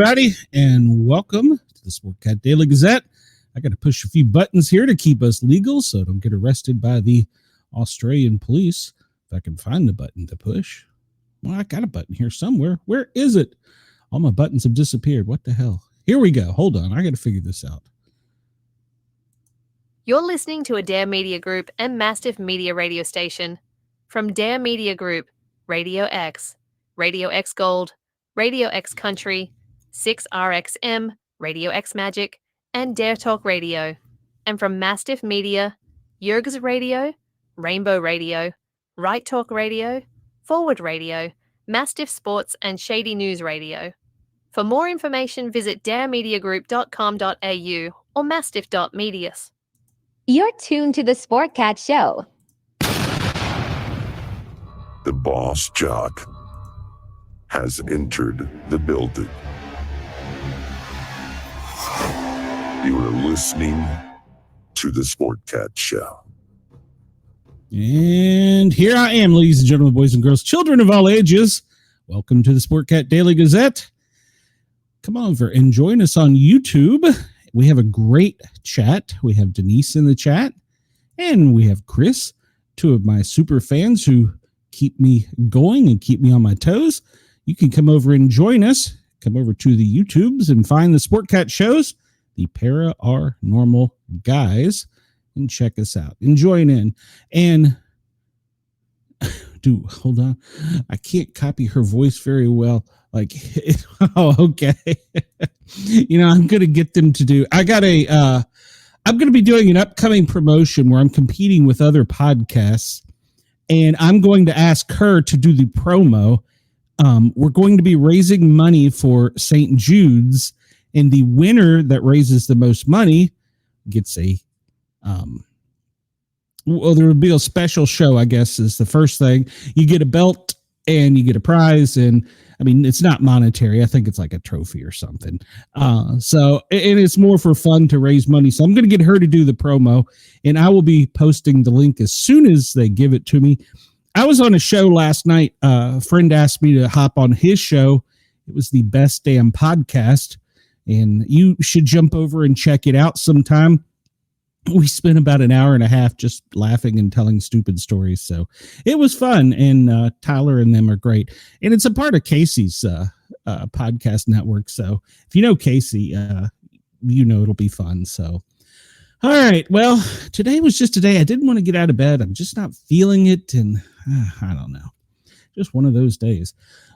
everybody, and welcome to the Sportcat Daily Gazette. I got to push a few buttons here to keep us legal so I don't get arrested by the Australian police. If I can find the button to push. Well, I got a button here somewhere. Where is it? All my buttons have disappeared. What the hell? Here we go. Hold on. I got to figure this out. You're listening to a Dare Media Group and Mastiff Media radio station. From Dare Media Group, Radio X Gold, Radio X Country, 6RXM, Radio X Magic, and Dare Talk Radio. And from Mastiff Media, Yerg's Radio, Rainbow Radio, Right Talk Radio, Forward Radio, Mastiff Sports, and Shady News Radio. For more information, visit daremediagroup.com.au or mastiff.medias. You're tuned to the Sportcat Show. The boss jock has entered the building. You are listening to the Sportcat Show. And here I am, ladies and gentlemen, boys and girls, children of all ages. Welcome to the Sportcat Daily Gazette. Come over and join us on YouTube. We have a great chat. We have Denise in the chat, and we have Chris, two of my super fans who keep me going and keep me on my toes. You can come over and join us. Come over to the YouTubes and find the Sportcat shows, the Paranormal Guys, and check us out and join in. And dude, hold on. I can't copy her voice very well. Like, oh, okay. I'm going to get them to do, I'm going to be doing an upcoming promotion where I'm competing with other podcasts, and I'm going to ask her to do the promo. We're going to be raising money for St. Jude's, and the winner that raises the most money gets there will be a special show, I guess, is the first thing. You get a belt and you get a prize, and I mean, it's not monetary. I think it's like a trophy or something. And it's more for fun to raise money. So I'm going to get her to do the promo, and I will be posting the link as soon as they give it to me. I was on a show last night. A friend asked me to hop on his show. It was the Best Damn Podcast, and you should jump over and check it out sometime. We spent about an hour and a half just laughing and telling stupid stories. So it was fun. And Tyler and them are great. And it's a part of Casey's podcast network. So if you know Casey, it'll be fun. So, all right. Well, today was just a day I didn't want to get out of bed. I'm just not feeling it. And I don't know. Just one of those days.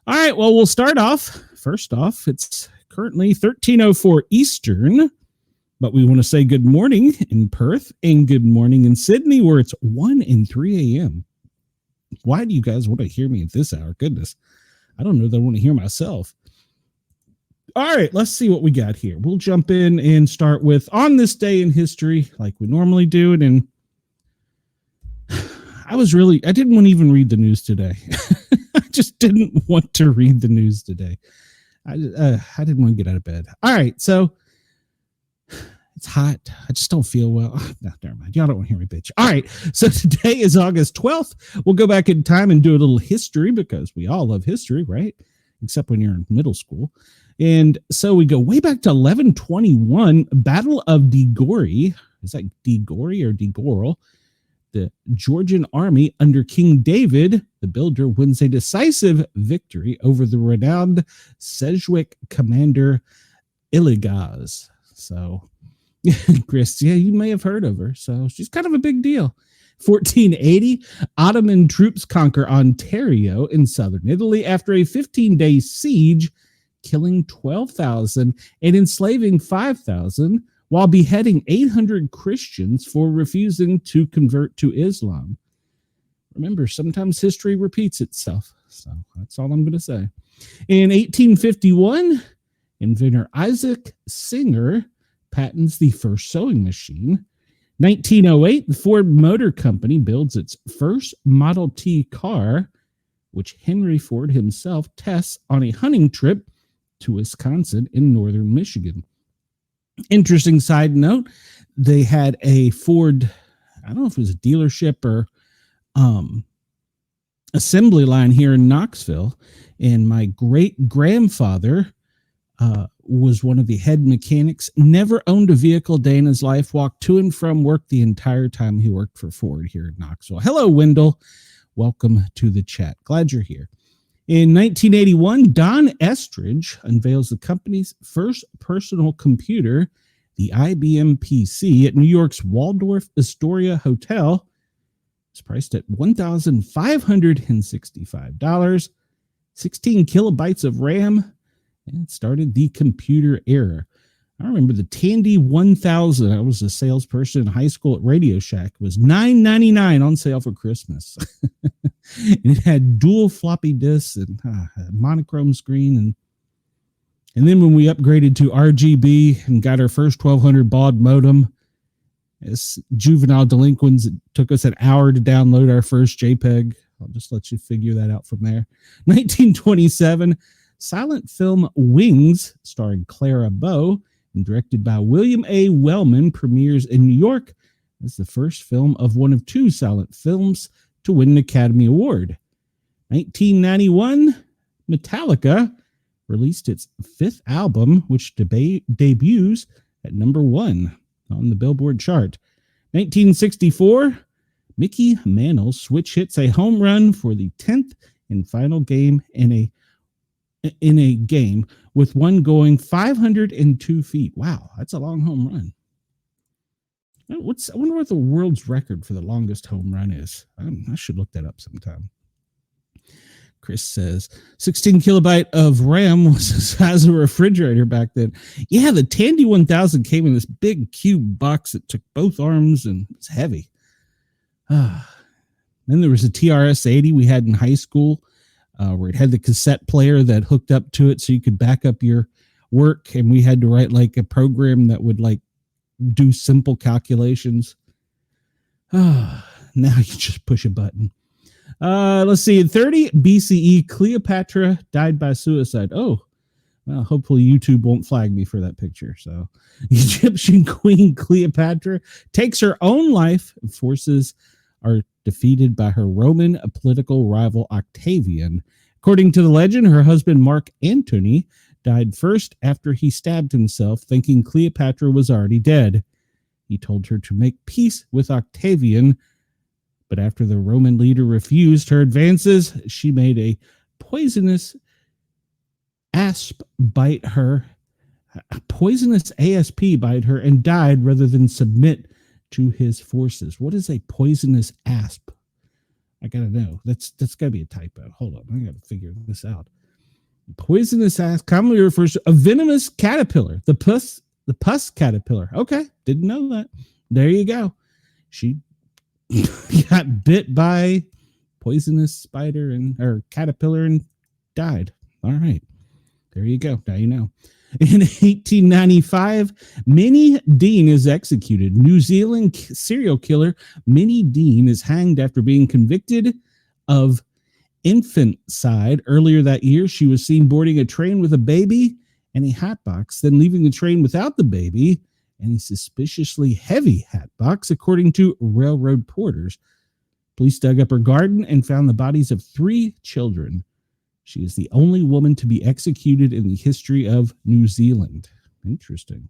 All right. Well, we'll start off. First off, it's currently 13:04 Eastern. But we want to say good morning in Perth and good morning in Sydney, where it's 1 and 3 a.m. Why do you guys want to hear me at this hour? Goodness, I don't know that I want to hear myself. All right, let's see what we got here. We'll jump in and start with on this day in history, like we normally do. And I didn't want to even read the news today. I just didn't want to read the news today. I didn't want to get out of bed. All right, so it's hot. I just don't feel well. No, never mind. Y'all don't want to hear me bitch. All right. So today is August 12th. We'll go back in time and do a little history because we all love history, right? Except when you're in middle school. And so we go way back to 1121, Battle of Degory. Is that Degory or Degorel? The Georgian army under King David, the builder, wins a decisive victory over the renowned Sedgwick commander Iligaz. So Chris, yeah, you may have heard of her. So she's kind of a big deal. 1480, Ottoman troops conquer Ontario in southern Italy after a 15-day siege, killing 12,000 and enslaving 5,000 while beheading 800 Christians for refusing to convert to Islam. Remember, sometimes history repeats itself. So that's all I'm going to say. In 1851, inventor Isaac Singer patents the first sewing machine. 1908, the Ford Motor Company builds its first Model T car, which Henry Ford himself tests on a hunting trip to Wisconsin in northern Michigan. Interesting side note, they had a Ford, I don't know if it was a dealership or assembly line here in Knoxville, and my great grandfather was one of the head mechanics, never owned a vehicle day in his life, walked to and from work the entire time he worked for Ford here in Knoxville. Hello, Wendell. Welcome to the chat. Glad you're here. In 1981, Don Estridge unveils the company's first personal computer, the IBM PC, at New York's Waldorf Astoria Hotel. It's priced at $1,565, 16 kilobytes of RAM, and it started the computer era. I remember the Tandy 1000. I was a salesperson in high school at Radio Shack. It was $9.99 on sale for Christmas. And it had dual floppy disks and a monochrome screen. And then when we upgraded to RGB and got our first 1200 baud modem, as juvenile delinquents, it took us an hour to download our first JPEG. I'll just let you figure that out from there. 1927, silent film Wings, starring Clara Bow and directed by William A. Wellman, premieres in New York as the first film of one of two silent films to win an Academy Award. 1991, Metallica released its fifth album, which debuts at number 1 on the Billboard chart. 1964, Mickey Mantle's switch hits a home run for the 10th and final game in a game, with one going 502 feet. Wow, that's a long home run. I wonder what the world's record for the longest home run is. I should look that up sometime. Chris says 16 kilobyte of RAM was the size of a refrigerator back then. Yeah, the Tandy 1000 came in this big cube box that took both arms and it's heavy. Then there was a TRS-80 we had in high school, where it had the cassette player that hooked up to it so you could back up your work, and we had to write like a program that would like do simple calculations. Now you just push a button. Let's see. In 30 BCE, Cleopatra died by suicide. Oh, well, hopefully YouTube won't flag me for that picture. So, Egyptian Queen Cleopatra takes her own life. Forces are defeated by her Roman political rival Octavian. According to the legend, her husband Mark Antony died first after he stabbed himself, thinking Cleopatra was already dead. He told her to make peace with Octavian, but after the Roman leader refused her advances, she made a poisonous asp bite her. A poisonous ASP bite her and died rather than submit to his forces. What is a poisonous asp? I gotta know. That's gotta be a typo. Hold on, I gotta figure this out. Poisonous asp commonly refers to a venomous caterpillar, the pus caterpillar. Okay, didn't know that. There you go. She got bit by poisonous spider or caterpillar and died. All right, there you go. Now you know. In 1895, Minnie Dean is executed. New Zealand serial killer Minnie Dean is hanged after being convicted of infanticide. Earlier that year, she was seen boarding a train with a baby and a hatbox, then leaving the train without the baby and a suspiciously heavy hatbox, according to railroad porters. Police dug up her garden and found the bodies of 3 children. She is the only woman to be executed in the history of New Zealand. Interesting.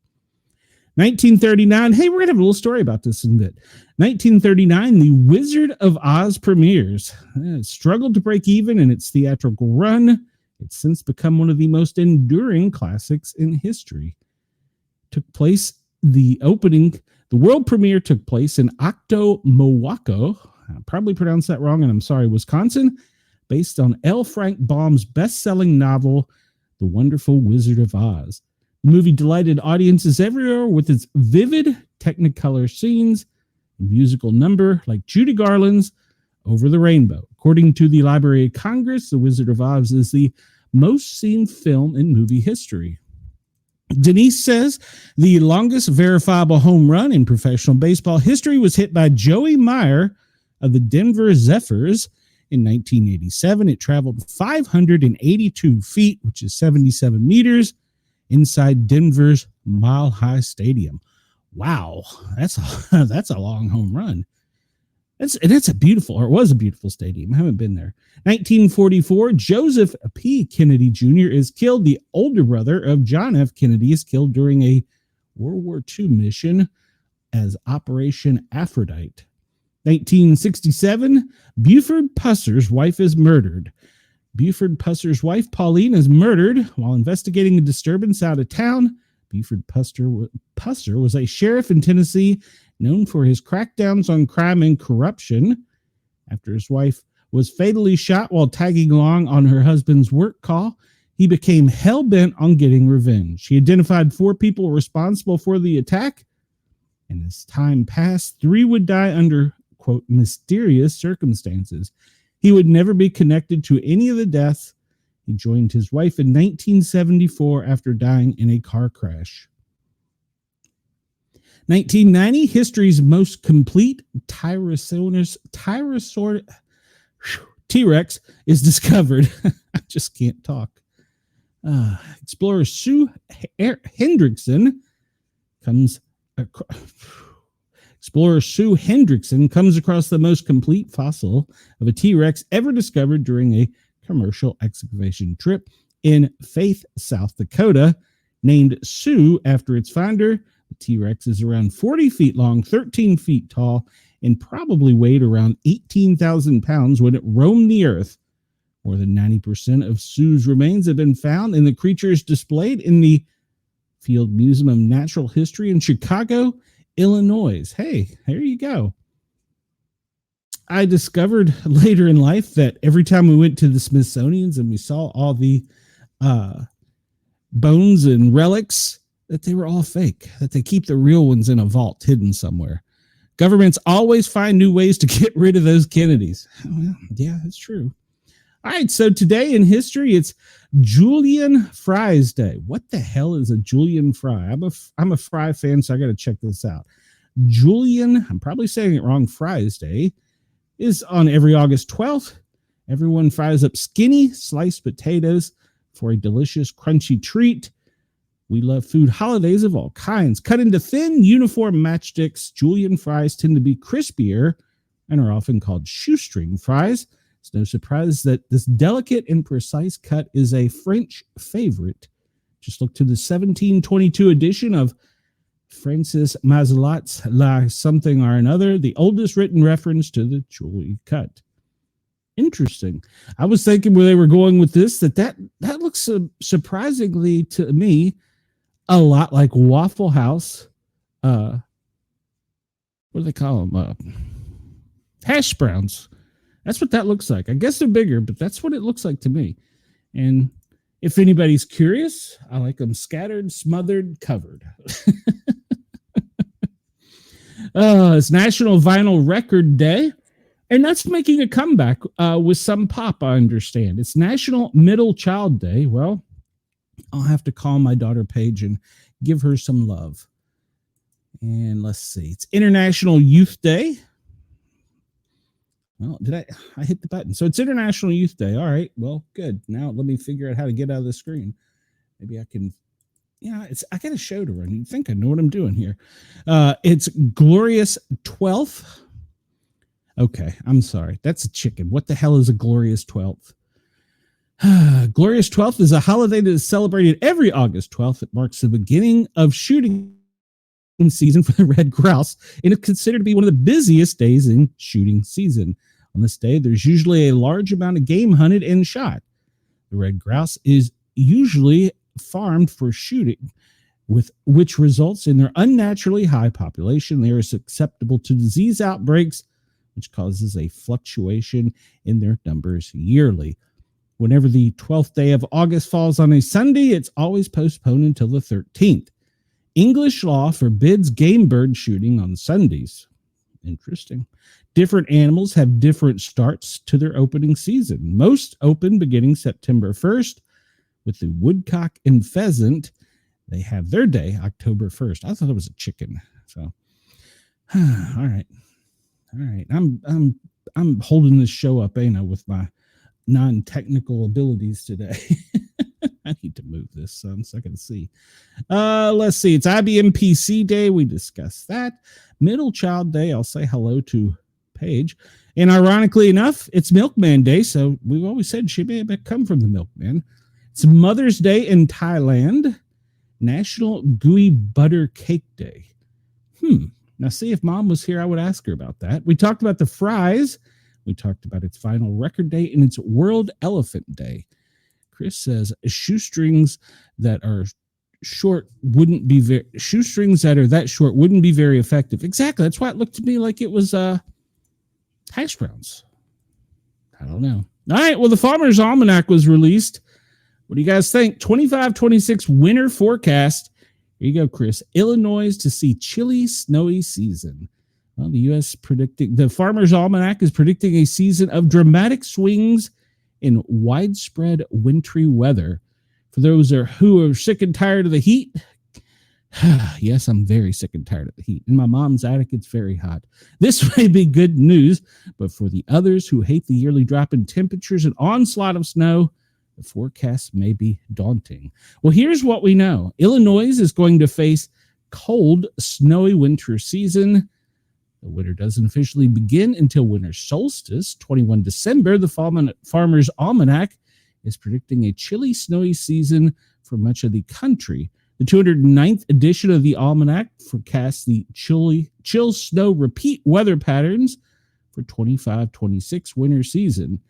1939. Hey, we're going to have a little story about this in a bit. 1939, The Wizard of Oz premieres. It struggled to break even in its theatrical run. It's since become one of the most enduring classics in history. The world premiere took place in Octomowako. I probably pronounced that wrong, and I'm sorry, Wisconsin, based on L. Frank Baum's best-selling novel, The Wonderful Wizard of Oz. The movie delighted audiences everywhere with its vivid Technicolor scenes and musical number like Judy Garland's Over the Rainbow. According to the Library of Congress, The Wizard of Oz is the most seen film in movie history. Denise says the longest verifiable home run in professional baseball history was hit by Joey Meyer of the Denver Zephyrs in 1987. It traveled 582 feet, which is 77 meters, inside Denver's Mile High Stadium. Wow, that's a long home run. That's a beautiful, or it was a beautiful stadium. I haven't been there. 1944, Joseph P. Kennedy Jr. is killed. The older brother of John F. Kennedy is killed during a World War II mission as Operation Aphrodite. 1967, Buford Pusser's wife is murdered. Buford Pusser's wife, Pauline, is murdered while investigating a disturbance out of town. Buford Pusser was a sheriff in Tennessee known for his crackdowns on crime and corruption. After his wife was fatally shot while tagging along on her husband's work call, he became hell-bent on getting revenge. He identified 4 people responsible for the attack, and as time passed, 3 would die under, quote, mysterious circumstances. He would never be connected to any of the deaths. He joined his wife in 1974 after dying in a car crash. 1990, history's most complete T-Rex is discovered. I just can't talk. Explorer Sue Hendrickson comes across the most complete fossil of a T-Rex ever discovered during a commercial excavation trip in Faith, South Dakota. Named Sue after its finder, the T-Rex is around 40 feet long, 13 feet tall, and probably weighed around 18,000 pounds when it roamed the earth. More than 90% of Sue's remains have been found, and the creature is displayed in the Field Museum of Natural History in Chicago, Illinois. Hey, there you go. I discovered later in life that every time we went to the Smithsonian's and we saw all the bones and relics, that they were all fake, that they keep the real ones in a vault hidden somewhere. Governments always find new ways to get rid of those Kennedys. Well, yeah, that's true. All right, so today in history, it's Julian Fry's Day. What the hell is a Julian Fry? I'm a Fry fan, so I got to check this out. Julian, I'm probably saying it wrong, Fry's Day is on every August 12th. Everyone fries up skinny sliced potatoes for a delicious, crunchy treat. We love food holidays of all kinds. Cut into thin, uniform matchsticks, Julian fries tend to be crispier and are often called shoestring fries. It's no surprise that this delicate and precise cut is a French favorite. Just look to the 1722 edition of Francis Mazelot's La Something or Another, the oldest written reference to the Julie cut. Interesting. I was thinking where they were going with this, that looks surprisingly to me a lot like Waffle House. What do they call them? Hash browns. That's what that looks like. I guess they're bigger, but that's what it looks like to me. And if anybody's curious, I like them scattered, smothered, covered. It's National Vinyl Record Day, and that's making a comeback with some pop, I understand. It's National Middle Child Day. Well, I'll have to call my daughter Paige and give her some love. And let's see. It's International Youth Day. Well, I hit the button. So it's International Youth Day. All right. Well, good. Now let me figure out how to get out of the screen. Maybe I can. Yeah, I got a show to run. You think I know what I'm doing here. It's Glorious 12th. Okay, I'm sorry. That's a chicken. What the hell is a Glorious 12th? Glorious 12th is a holiday that is celebrated every August 12th. It marks the beginning of shooting season for the red grouse, and it's considered to be one of the busiest days in shooting season. On this day, there's usually a large amount of game hunted and shot. The red grouse is usually farmed for shooting, which results in their unnaturally high population. They are susceptible to disease outbreaks, which causes a fluctuation in their numbers yearly. Whenever the 12th day of August falls on a Sunday, it's always postponed until the 13th. English law forbids game bird shooting on Sundays. Interesting. Different animals have different starts to their opening season. Most open beginning September 1st. With the woodcock and pheasant, they have their day October 1st. I thought it was a chicken. So, all right. I'm holding this show up, ain't I, with my non-technical abilities today. I need to move this so I can see. Let's see. It's IBM PC Day. We discussed that. Middle Child Day. I'll say hello to page. And ironically enough, it's Milkman Day, so we've always said she may have come from the milkman. It's Mother's Day in Thailand, National Gooey Butter Cake Day. Now, see, if Mom was here, I would ask her about that. We talked about the fries. We talked about its final record day, and it's World Elephant Day. Chris says shoestrings that are short wouldn't be shoestrings that are that short wouldn't be very effective. Exactly. That's why it looked to me like it was hash browns. I don't know. All right. Well, the Farmer's Almanac was released. What do you guys think? 25-26 winter forecast. Here you go, Chris. Illinois to see chilly, snowy season. Well, the U.S. the Farmer's Almanac is predicting a season of dramatic swings in widespread wintry weather. For those who are sick and tired of the heat, yes, I'm very sick and tired of the heat. In my mom's attic, it's very hot. This may be good news, but for the others who hate the yearly drop in temperatures and onslaught of snow, the forecast may be daunting. Well, here's what we know. Illinois is going to face cold, snowy winter season. The winter doesn't officially begin until winter solstice, 21 December. The Farmer's Almanac is predicting a chilly, snowy season for much of the country. The 209th edition of the Almanac forecasts the chill snow repeat weather patterns for 25-26 winter season.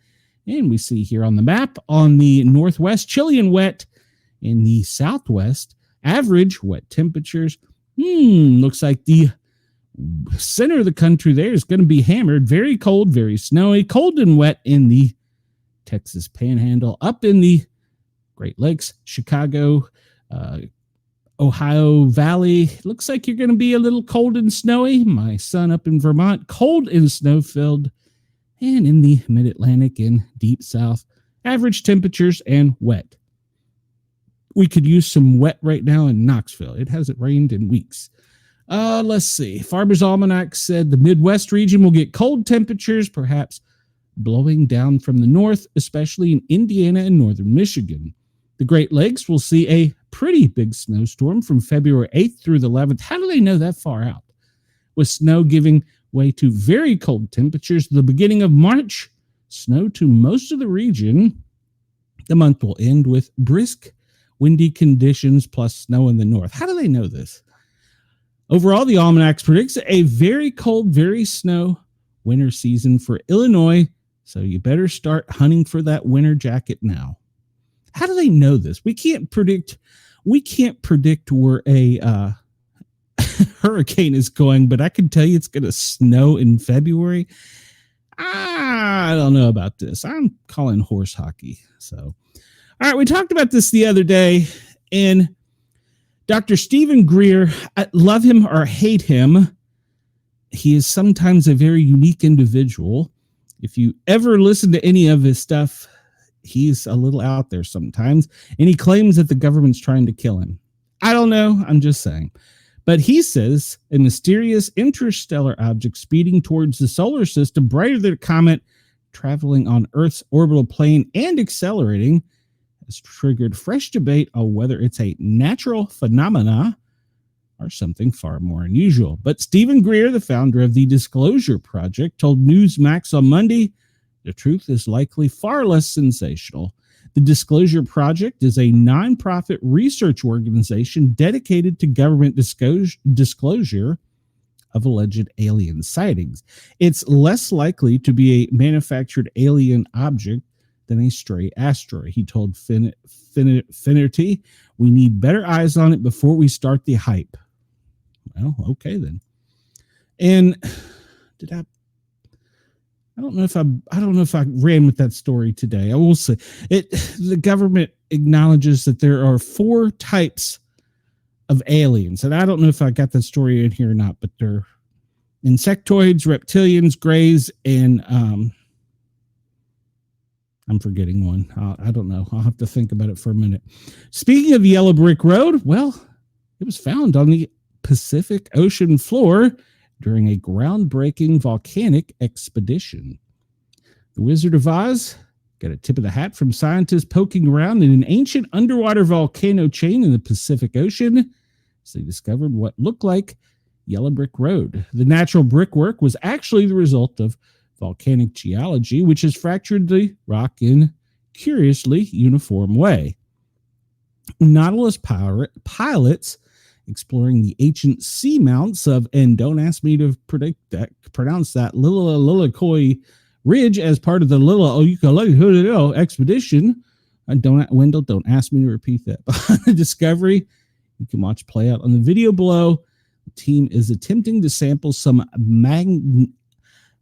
And we see here on the map, on the northwest, chilly and wet. In the southwest, average wet temperatures. Looks like the center of the country there is going to be hammered. Very cold, very snowy, cold and wet in the Texas Panhandle, up in the Great Lakes, Chicago, Ohio Valley. Looks like you're going to be a little cold and snowy. My son up in Vermont, cold and snow-filled. And in the mid-Atlantic and deep south, average temperatures and wet. We could use some wet right now in Knoxville. It hasn't rained in weeks. Let's see. Farmer's Almanac said the Midwest region will get cold temperatures, perhaps blowing down from the north, especially in Indiana and northern Michigan. The Great Lakes will see a pretty big snowstorm from February 8th through the 11th. How do they know that far out? With snow giving way to very cold temperatures at the beginning of March, snow to most of the region. The month will end with brisk, windy conditions plus snow in the north. How do they know this? Overall, the Almanac predicts a very cold, very snow winter season for Illinois, so you better start hunting for that winter jacket now. How do they know this? We can't predict where a hurricane is going, but I can tell you it's going to snow in February. I don't know about this. I'm calling horse hockey. So, all right, we talked about this the other day, and Dr. Stephen Greer, I love him or hate him. He is sometimes a very unique individual. If you ever listen to any of his stuff, he's a little out there sometimes, and he claims that the government's trying to kill him. I don't know. I'm just saying. But he says a mysterious interstellar object speeding towards the solar system, brighter than a comet, traveling on Earth's orbital plane and accelerating, has triggered fresh debate on whether it's a natural phenomena or something far more unusual. But Stephen Greer, the founder of the Disclosure Project, told Newsmax on Monday the truth is likely far less sensational. The Disclosure Project is a nonprofit research organization dedicated to government disclosure of alleged alien sightings. It's less likely to be a manufactured alien object than a stray asteroid, he told Finnerty. We need better eyes on it before we start the hype. Well, okay then. And I don't know if I ran with that story today. I will say it. The government acknowledges that there are 4 types of aliens, and I don't know if I got that story in here or not, but they're insectoids, reptilians, greys, and I'm forgetting one. I don't know. I'll have to think about it for a minute. Speaking of Yellow Brick Road, well, it was found on the Pacific Ocean floor during a groundbreaking volcanic expedition. The Wizard of Oz got a tip of the hat from scientists poking around in an ancient underwater volcano chain in the Pacific Ocean as they discovered what looked like yellow brick road. The natural brickwork was actually the result of volcanic geology, which has fractured the rock in curiously uniform way. Nautilus pilots exploring the ancient seamounts of, and don't ask me to pronounce that, Lilicoy Ridge as part of the Lilicoy expedition. Wendell, don't ask me to repeat that. On the discovery, you can watch play out on the video below. The team is attempting to sample some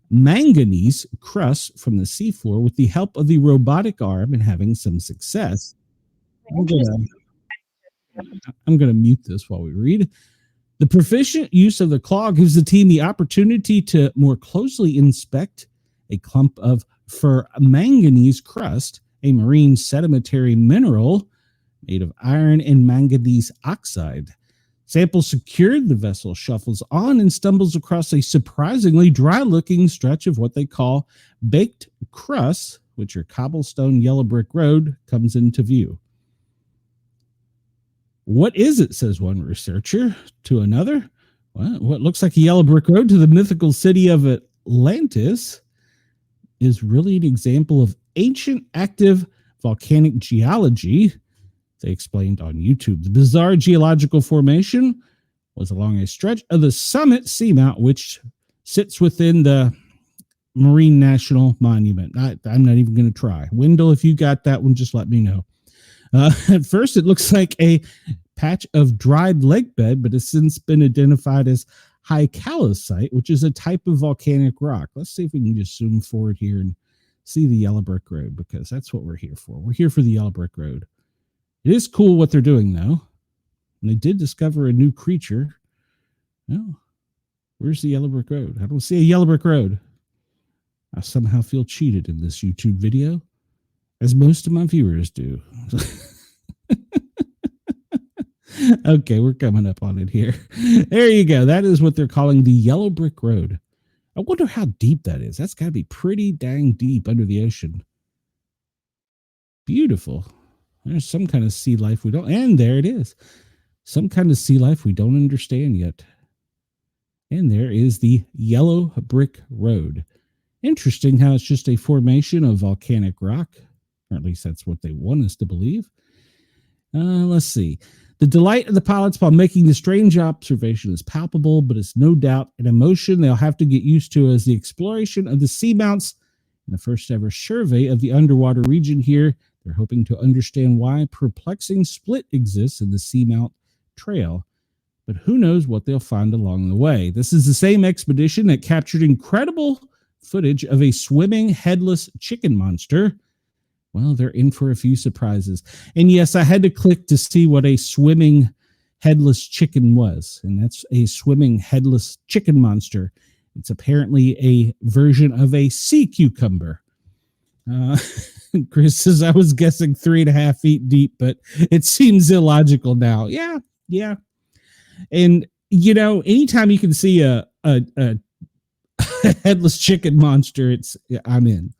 manganese crust from the seafloor with the help of the robotic arm and having some success. I'm going to mute this while we read. The proficient use of the claw gives the team the opportunity to more closely inspect a clump of manganese crust, a marine sedimentary mineral made of iron and manganese oxide. Sample secured, the vessel shuffles on and stumbles across a surprisingly dry-looking stretch of what they call baked crust, which are cobblestone yellow brick road, comes into view. What is it, says one researcher to another. Well, what looks like a yellow brick road to the mythical city of Atlantis is really an example of ancient active volcanic geology, they explained on YouTube. The bizarre geological formation was along a stretch of the summit seamount, which sits within the Marine National Monument. I'm not even going to try. Wendell, if you got that one, just let me know. At first, it looks like a patch of dried lake bed, but has since been identified as hycalocite, which is a type of volcanic rock. Let's see if we can just zoom forward here and see the yellow brick road, because that's what we're here for. We're here for the yellow brick road. It is cool what they're doing, though. And they did discover a new creature. Oh, where's the yellow brick road? I don't see a yellow brick road. I somehow feel cheated in this YouTube video, as most of my viewers do. Okay, we're coming up on it here. There you go. That is what they're calling the yellow brick road. I wonder how deep that is. That's got to be pretty dang deep under the ocean. Beautiful. There's some kind of sea life we don't, and there it is. Some kind of sea life we don't understand yet. And there is the yellow brick road. Interesting how it's just a formation of volcanic rock, or at least that's what they want us to believe. Let's see. The delight of the pilots while making the strange observation is palpable, but it's no doubt an emotion they'll have to get used to as the exploration of the seamounts in the first ever survey of the underwater region here. They're hoping to understand why perplexing split exists in the seamount trail, but who knows what they'll find along the way. This is the same expedition that captured incredible footage of a swimming headless chicken monster. Well, they're in for a few surprises. And yes, I had to click to see what a swimming headless chicken was. And that's a swimming headless chicken monster. It's apparently a version of a sea cucumber. Chris says, I was guessing 3.5 feet deep, but it seems illogical now. Yeah. And, you know, anytime you can see a headless chicken monster, I'm in.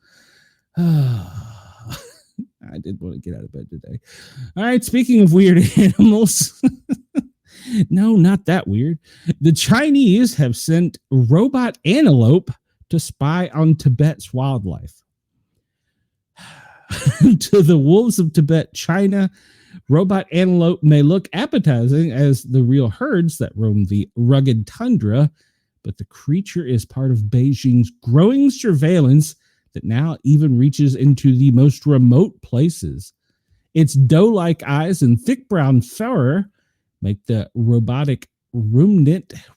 I did want to get out of bed today. All right, speaking of weird animals. No, not that weird. The Chinese have sent robot antelope to spy on Tibet's wildlife. To the wolves of Tibet, China, robot antelope may look appetizing as the real herds that roam the rugged tundra, but the creature is part of Beijing's growing surveillance that now even reaches into the most remote places. Its doe-like eyes and thick brown fur make the robotic ruminant, I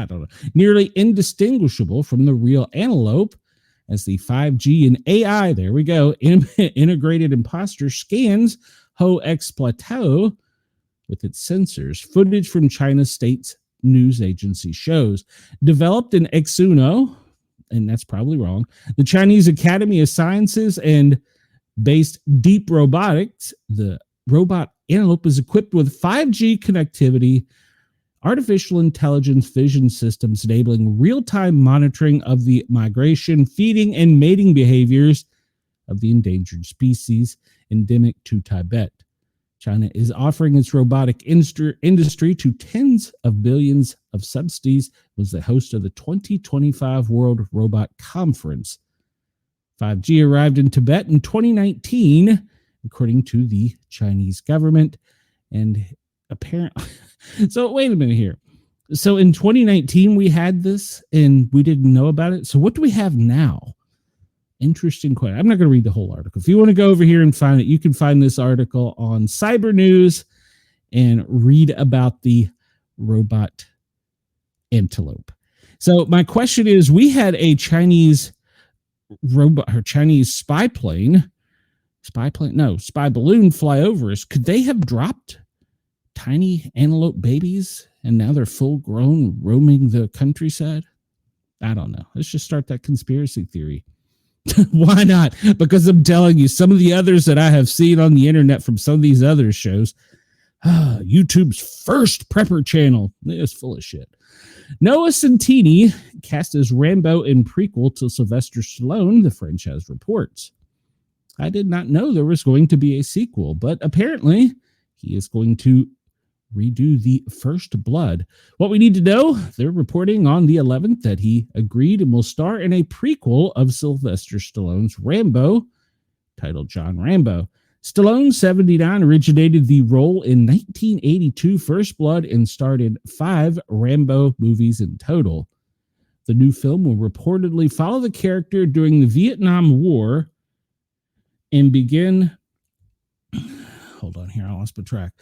don't know, nearly indistinguishable from the real antelope as the 5G and AI, there we go, integrated imposter scans Ho-X Plateau with its sensors. Footage from China's state news agency shows. Developed in Exuno, and that's probably wrong, the Chinese Academy of Sciences and based Deep Robotics, the robot antelope is equipped with 5G connectivity, artificial intelligence vision systems enabling real-time monitoring of the migration, feeding, and mating behaviors of the endangered species endemic to Tibet. China is offering its robotic industry to tens of billions of subsidies, was the host of the 2025 World Robot Conference. 5G arrived in Tibet in 2019, according to the Chinese government. And apparently, so wait a minute here. So in 2019, we had this and we didn't know about it. So what do we have now? Interesting question. I'm not going to read the whole article. If you want to go over here and find it, you can find this article on Cyber News and read about the robot antelope. So my question is, we had a Chinese robot or Chinese spy balloon fly over us. Could they have dropped tiny antelope babies and now they're full grown roaming the countryside? I don't know. Let's just start that conspiracy theory. Why not? Because I'm telling you, some of the others that I have seen on the internet from some of these other shows, YouTube's first prepper channel is full of shit. Noah Centini cast as Rambo in prequel to Sylvester Stallone, the franchise reports. I did not know there was going to be a sequel, but apparently he is going to redo the First Blood. What we need to know, they're reporting on the 11th that he agreed and will star in a prequel of Sylvester Stallone's Rambo, titled John Rambo. Stallone, 79, originated the role in 1982 First Blood and starred in 5 Rambo movies in total. The new film will reportedly follow the character during the Vietnam War and begin... Hold on here, I lost my track.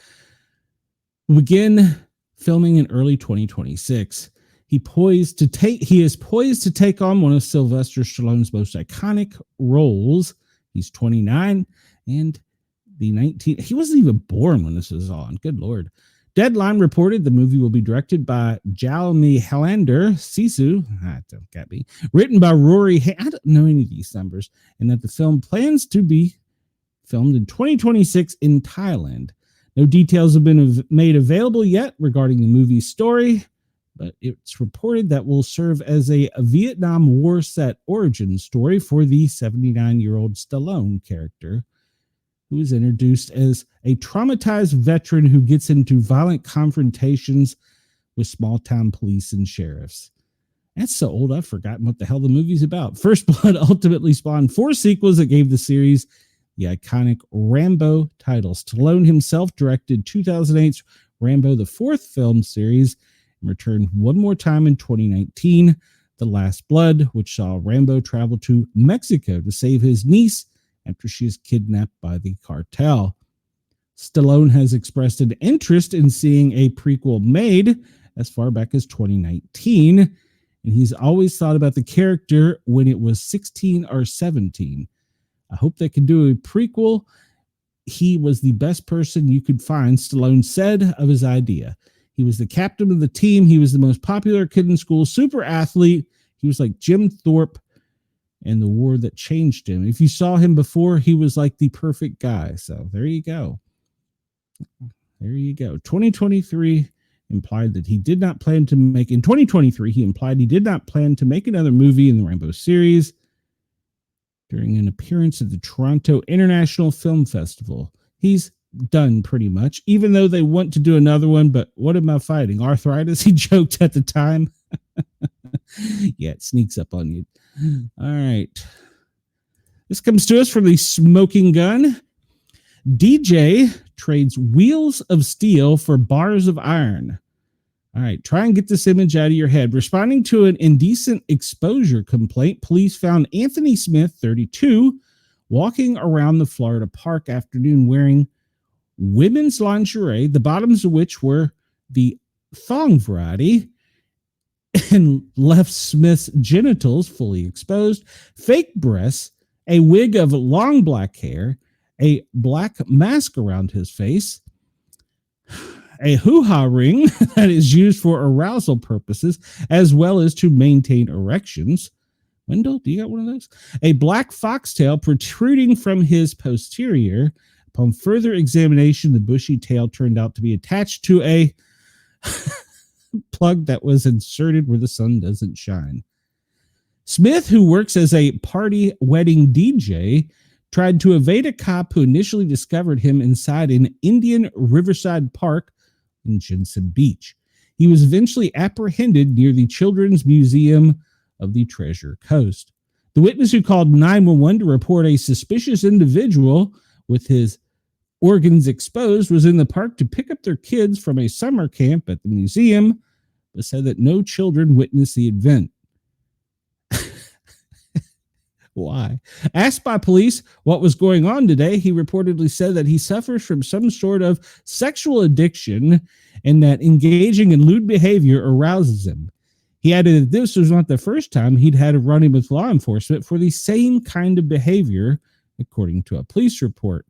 Begin filming in early 2026. He is poised to take on one of Sylvester Stallone's most iconic roles. He's 29 and he wasn't even born when this was on. Good Lord. Deadline reported the movie will be directed by Jalmi Helander Sisu. Don't get me. Written by Rory. I don't know any of these numbers. And that the film plans to be filmed in 2026 in Thailand. No details have been made available yet regarding the movie's story, but it's reported that will serve as a Vietnam War set origin story for the 79-year-old Stallone character, who is introduced as a traumatized veteran who gets into violent confrontations with small-town police and sheriffs. That's so old, I've forgotten what the hell the movie's about. First Blood ultimately spawned 4 sequels that gave the series the iconic Rambo title. Stallone himself directed 2008's Rambo, the 4th film series, and returned one more time in 2019, The Last Blood, which saw Rambo travel to Mexico to save his niece after she is kidnapped by the cartel. Stallone has expressed an interest in seeing a prequel made as far back as 2019, and he's always thought about the character when it was 16 or 17. I hope they can do a prequel. He was the best person you could find, Stallone said of his idea. He was the captain of the team. He was the most popular kid in school, super athlete. He was like Jim Thorpe and the war that changed him. If you saw him before, he was like the perfect guy. So there you go. There you go. 2023 implied that he did not plan to make... In 2023, he implied he did not plan to make another movie in the Rambo series during an appearance at the Toronto International Film Festival. He's done pretty much, even though they want to do another one, but what am I fighting? Arthritis? He joked at the time. Yeah, it sneaks up on you. All right. This comes to us from the Smoking Gun. DJ trades wheels of steel for bars of iron. All right, try and get this image out of your head. Responding to an indecent exposure complaint, police found Anthony Smith, 32, walking around the Florida park afternoon wearing women's lingerie, the bottoms of which were the thong variety, and left Smith's genitals fully exposed, fake breasts, a wig of long black hair, a black mask around his face, a hoo-ha ring that is used for arousal purposes, as well as to maintain erections. Wendell, do you got one of those? A black foxtail protruding from his posterior. Upon further examination, the bushy tail turned out to be attached to a plug that was inserted where the sun doesn't shine. Smith, who works as a party wedding DJ, tried to evade a cop who initially discovered him inside an Indian Riverside Park in Jensen Beach. He was eventually apprehended near the Children's Museum of the Treasure Coast. The witness who called 911 to report a suspicious individual with his organs exposed was in the park to pick up their kids from a summer camp at the museum, but said that no children witnessed the event. Why? Asked by police what was going on today, he reportedly said that he suffers from some sort of sexual addiction and that engaging in lewd behavior arouses him. He added that this was not the first time he'd had a run-in with law enforcement for the same kind of behavior, according to a police report.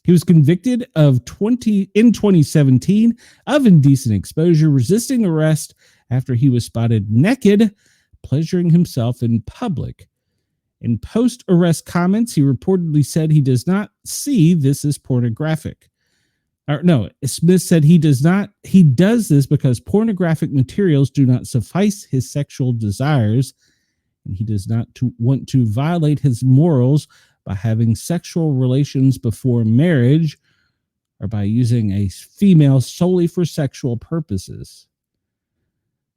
He was convicted in 2017 of indecent exposure, resisting arrest after he was spotted naked, pleasuring himself in public. In post-arrest comments, he reportedly said he does not see this as pornographic. Smith said he does this because pornographic materials do not suffice his sexual desires, and he does not want to violate his morals by having sexual relations before marriage or by using a female solely for sexual purposes.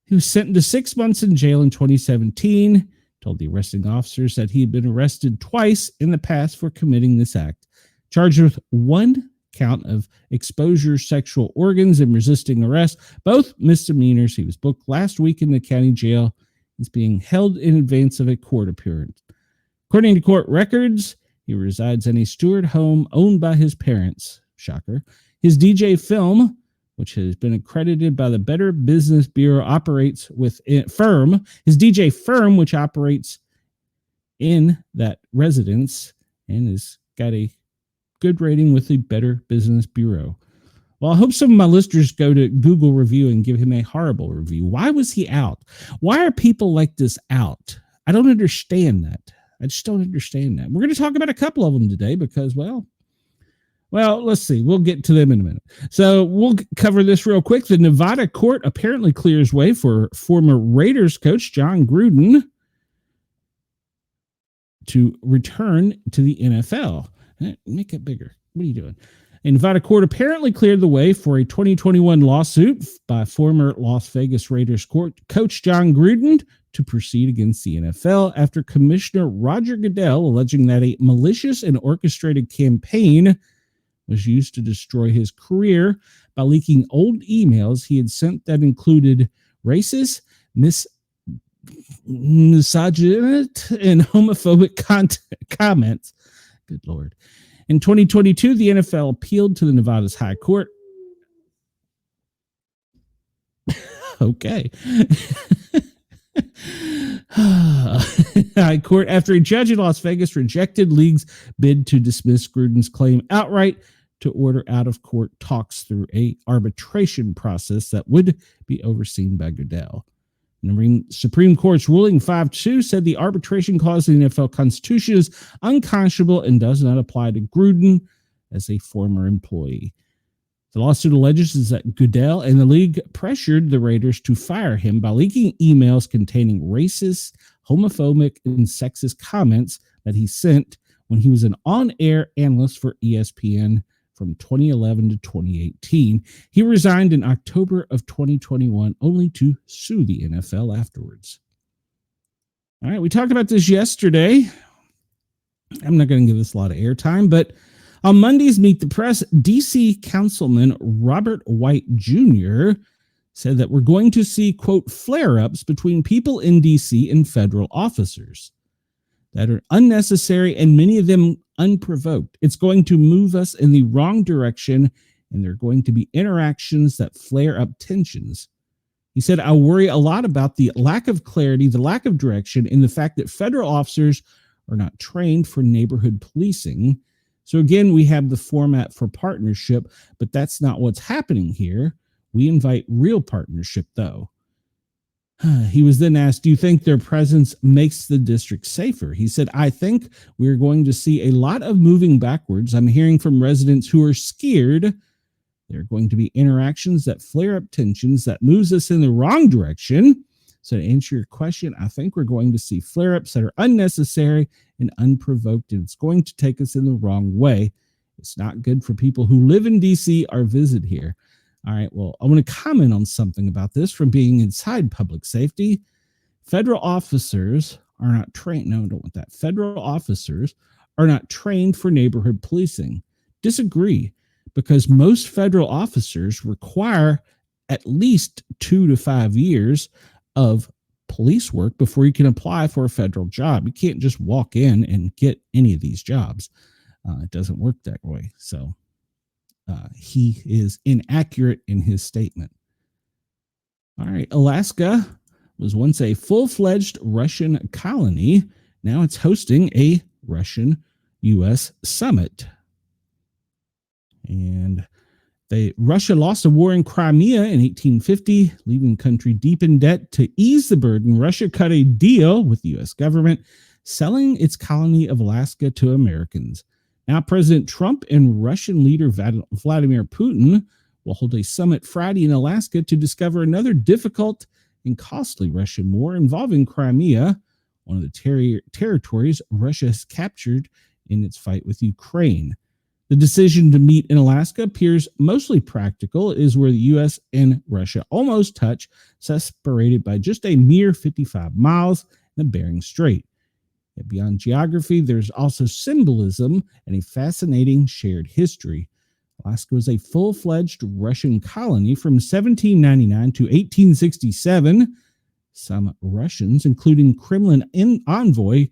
He was sentenced to 6 months in jail in 2017, told the arresting officers that he had been arrested twice in the past for committing this act, charged with one count of exposure sexual organs and resisting arrest, both misdemeanors. He was booked last week in the county jail. He's being held in advance of a court appearance. According to court records, he resides in a Stewart home owned by his parents. Shocker. His DJ Film, which has been accredited by the Better Business Bureau, operates with firm. His DJ firm, which operates in that residence and has got a good rating with the Better Business Bureau. Well, I hope some of my listeners go to Google review and give him a horrible review. Why was he out? Why are people like this out? I don't understand that. I just don't understand that. We're going to talk about a couple of them today because, well, let's see. We'll get to them in a minute. So we'll cover this real quick. The Nevada court apparently clears way for former Raiders coach John Gruden to return to the NFL. Make it bigger. What are you doing? A Nevada court apparently cleared the way for a 2021 lawsuit by former Las Vegas Raiders coach John Gruden to proceed against the NFL after Commissioner Roger Goodell alleging that a malicious and orchestrated campaign was used to destroy his career by leaking old emails he had sent that included racist, misogynist, and homophobic comments. Good Lord. In 2022, the NFL appealed to the Nevada's High Court. Okay. High Court after a judge in Las Vegas rejected league's bid to dismiss Gruden's claim outright to order out-of-court talks through a arbitration process that would be overseen by Goodell. The Supreme Court's ruling 5-2 said the arbitration clause in the NFL Constitution is unconscionable and does not apply to Gruden as a former employee. The lawsuit alleges that Goodell and the league pressured the Raiders to fire him by leaking emails containing racist, homophobic, and sexist comments that he sent when he was an on-air analyst for ESPN from 2011 to 2018. He resigned in October of 2021, only to sue the NFL afterwards. All right, we talked about this yesterday. I'm not going to give this a lot of airtime, but on Monday's Meet the Press, D.C. Councilman Robert White Jr. said that we're going to see, quote, flare-ups between people in D.C. and federal officers that are unnecessary and many of them unprovoked. It's going to move us in the wrong direction, and there are going to be interactions that flare up tensions. He said, I worry a lot about the lack of clarity, the lack of direction, and the fact that federal officers are not trained for neighborhood policing. So again, we have the format for partnership, but that's not what's happening here. We invite real partnership, though. He was then asked, do you think their presence makes the district safer? He said, I think we're going to see a lot of moving backwards. I'm hearing from residents who are scared. There are going to be interactions that flare up tensions that moves us in the wrong direction. So to answer your question, I think we're going to see flare-ups that are unnecessary and unprovoked, and it's going to take us in the wrong way. It's not good for people who live in D.C. or visit here. All right, well, I want to comment on something about this from being inside public safety. Federal officers are not trained. No, I don't want that. Federal officers are not trained for neighborhood policing. Disagree, because most federal officers require at least 2 to 5 years of police work before you can apply for a federal job. You can't just walk in and get any of these jobs. It doesn't work that way. So he is inaccurate in his statement. All right. Alaska was once a full-fledged Russian colony. Now it's hosting a Russian-U.S. summit. And Russia lost a war in Crimea in 1850, leaving the country deep in debt. To ease the burden, Russia cut a deal with the U.S. government, selling its colony of Alaska to Americans. Now, President Trump and Russian leader Vladimir Putin will hold a summit Friday in Alaska to discover another difficult and costly Russian war involving Crimea, one of the territories Russia has captured in its fight with Ukraine. The decision to meet in Alaska appears mostly practical. It is where the U.S. and Russia almost touch, separated by just a mere 55 miles in the Bering Strait. Yet beyond geography, there's also symbolism and a fascinating shared history. Alaska was a full-fledged Russian colony from 1799 to 1867. Some Russians, including Kremlin envoy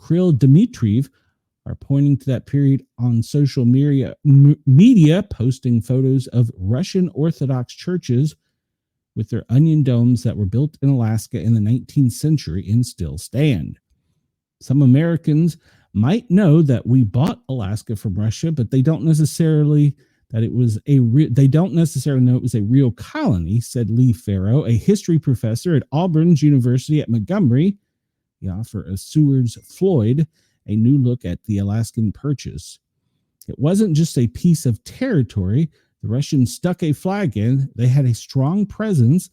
Kirill Dmitriev, are pointing to that period on social media, posting photos of Russian Orthodox churches with their onion domes that were built in Alaska in the 19th century and still stand. Some Americans might know that we bought Alaska from Russia, but they don't necessarily know it was a real colony, said Lee Farrow, a history professor at Auburn's University at Montgomery. The author of Seward's Floyd, a new look at the Alaskan purchase. It wasn't just a piece of territory the Russians stuck a flag in. They had a strong presence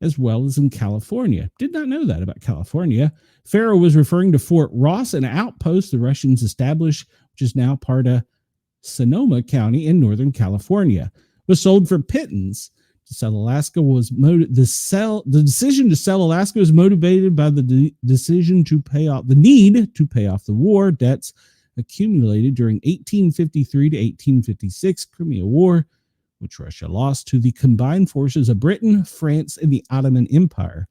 as well as in California. Did not know that about California. Farrow was referring to Fort Ross, an outpost the Russians established, which is now part of Sonoma County in Northern California. It was sold for pittance. To sell Alaska was the decision to sell Alaska was motivated by the decision to pay off the need to pay off the war debts accumulated during 1853 to 1856 Crimea War, which Russia lost to the combined forces of Britain, France, and the Ottoman Empire.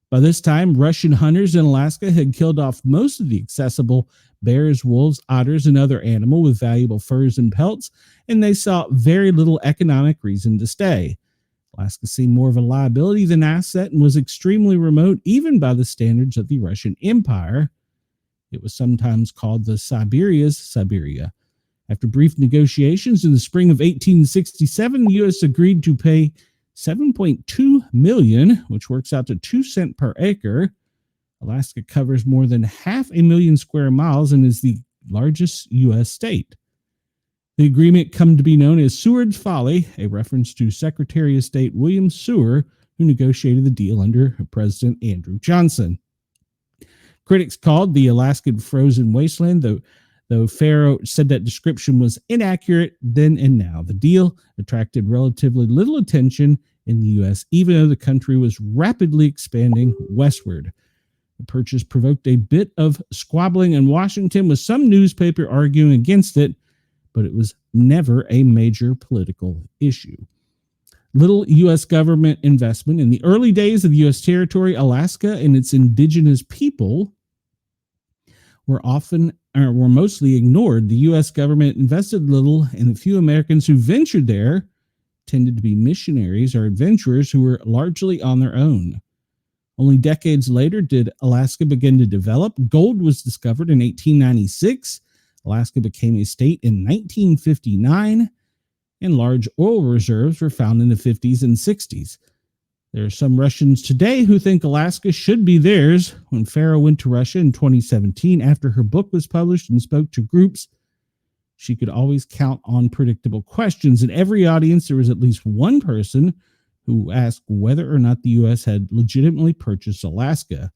By this time, Russian hunters in Alaska had killed off most of the accessible bears, wolves, otters, and other animals with valuable furs and pelts, and they saw very little economic reason to stay. Alaska seemed more of a liability than asset and was extremely remote even by the standards of the Russian Empire. It was sometimes called the Siberia's Siberia. After brief negotiations in the spring of 1867, the U.S. agreed to pay $7.2 million, which works out to 2 cents per acre. Alaska covers more than 500,000 square miles and is the largest U.S. state. The agreement come to be known as Seward's Folly, a reference to Secretary of State William Seward, who negotiated the deal under President Andrew Johnson. Critics called the Alaskan frozen wasteland, though Farrow said that description was inaccurate then and now. The deal attracted relatively little attention in the U.S., even though the country was rapidly expanding westward. The purchase provoked a bit of squabbling in Washington, with some newspaper arguing against it, but it was never a major political issue. Little U.S. government investment. In the early days of the U.S. territory, Alaska and its indigenous people were mostly ignored. The U.S. government invested little, and the few Americans who ventured there tended to be missionaries or adventurers who were largely on their own. Only decades later did Alaska begin to develop. Gold was discovered in 1896. Alaska became a state in 1959, and large oil reserves were found in the 50s and 60s. There are some Russians today who think Alaska should be theirs. When Farrow went to Russia in 2017 after her book was published and spoke to groups, she could always count on predictable questions. In every audience, there was at least one person who asked whether or not the U.S. had legitimately purchased Alaska.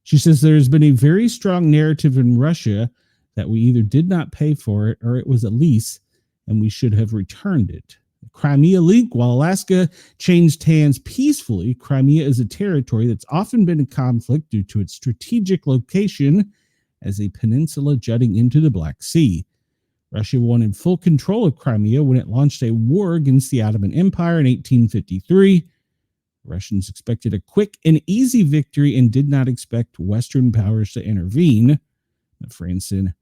She says there has been a very strong narrative in Russia that we either did not pay for it or it was a lease and we should have returned it. The Crimea leak, while Alaska changed hands peacefully, Crimea is a territory that's often been in conflict due to its strategic location as a peninsula jutting into the Black Sea. Russia wanted full control of Crimea when it launched a war against the Ottoman Empire in 1853. Russians expected a quick and easy victory and did not expect Western powers to intervene. France and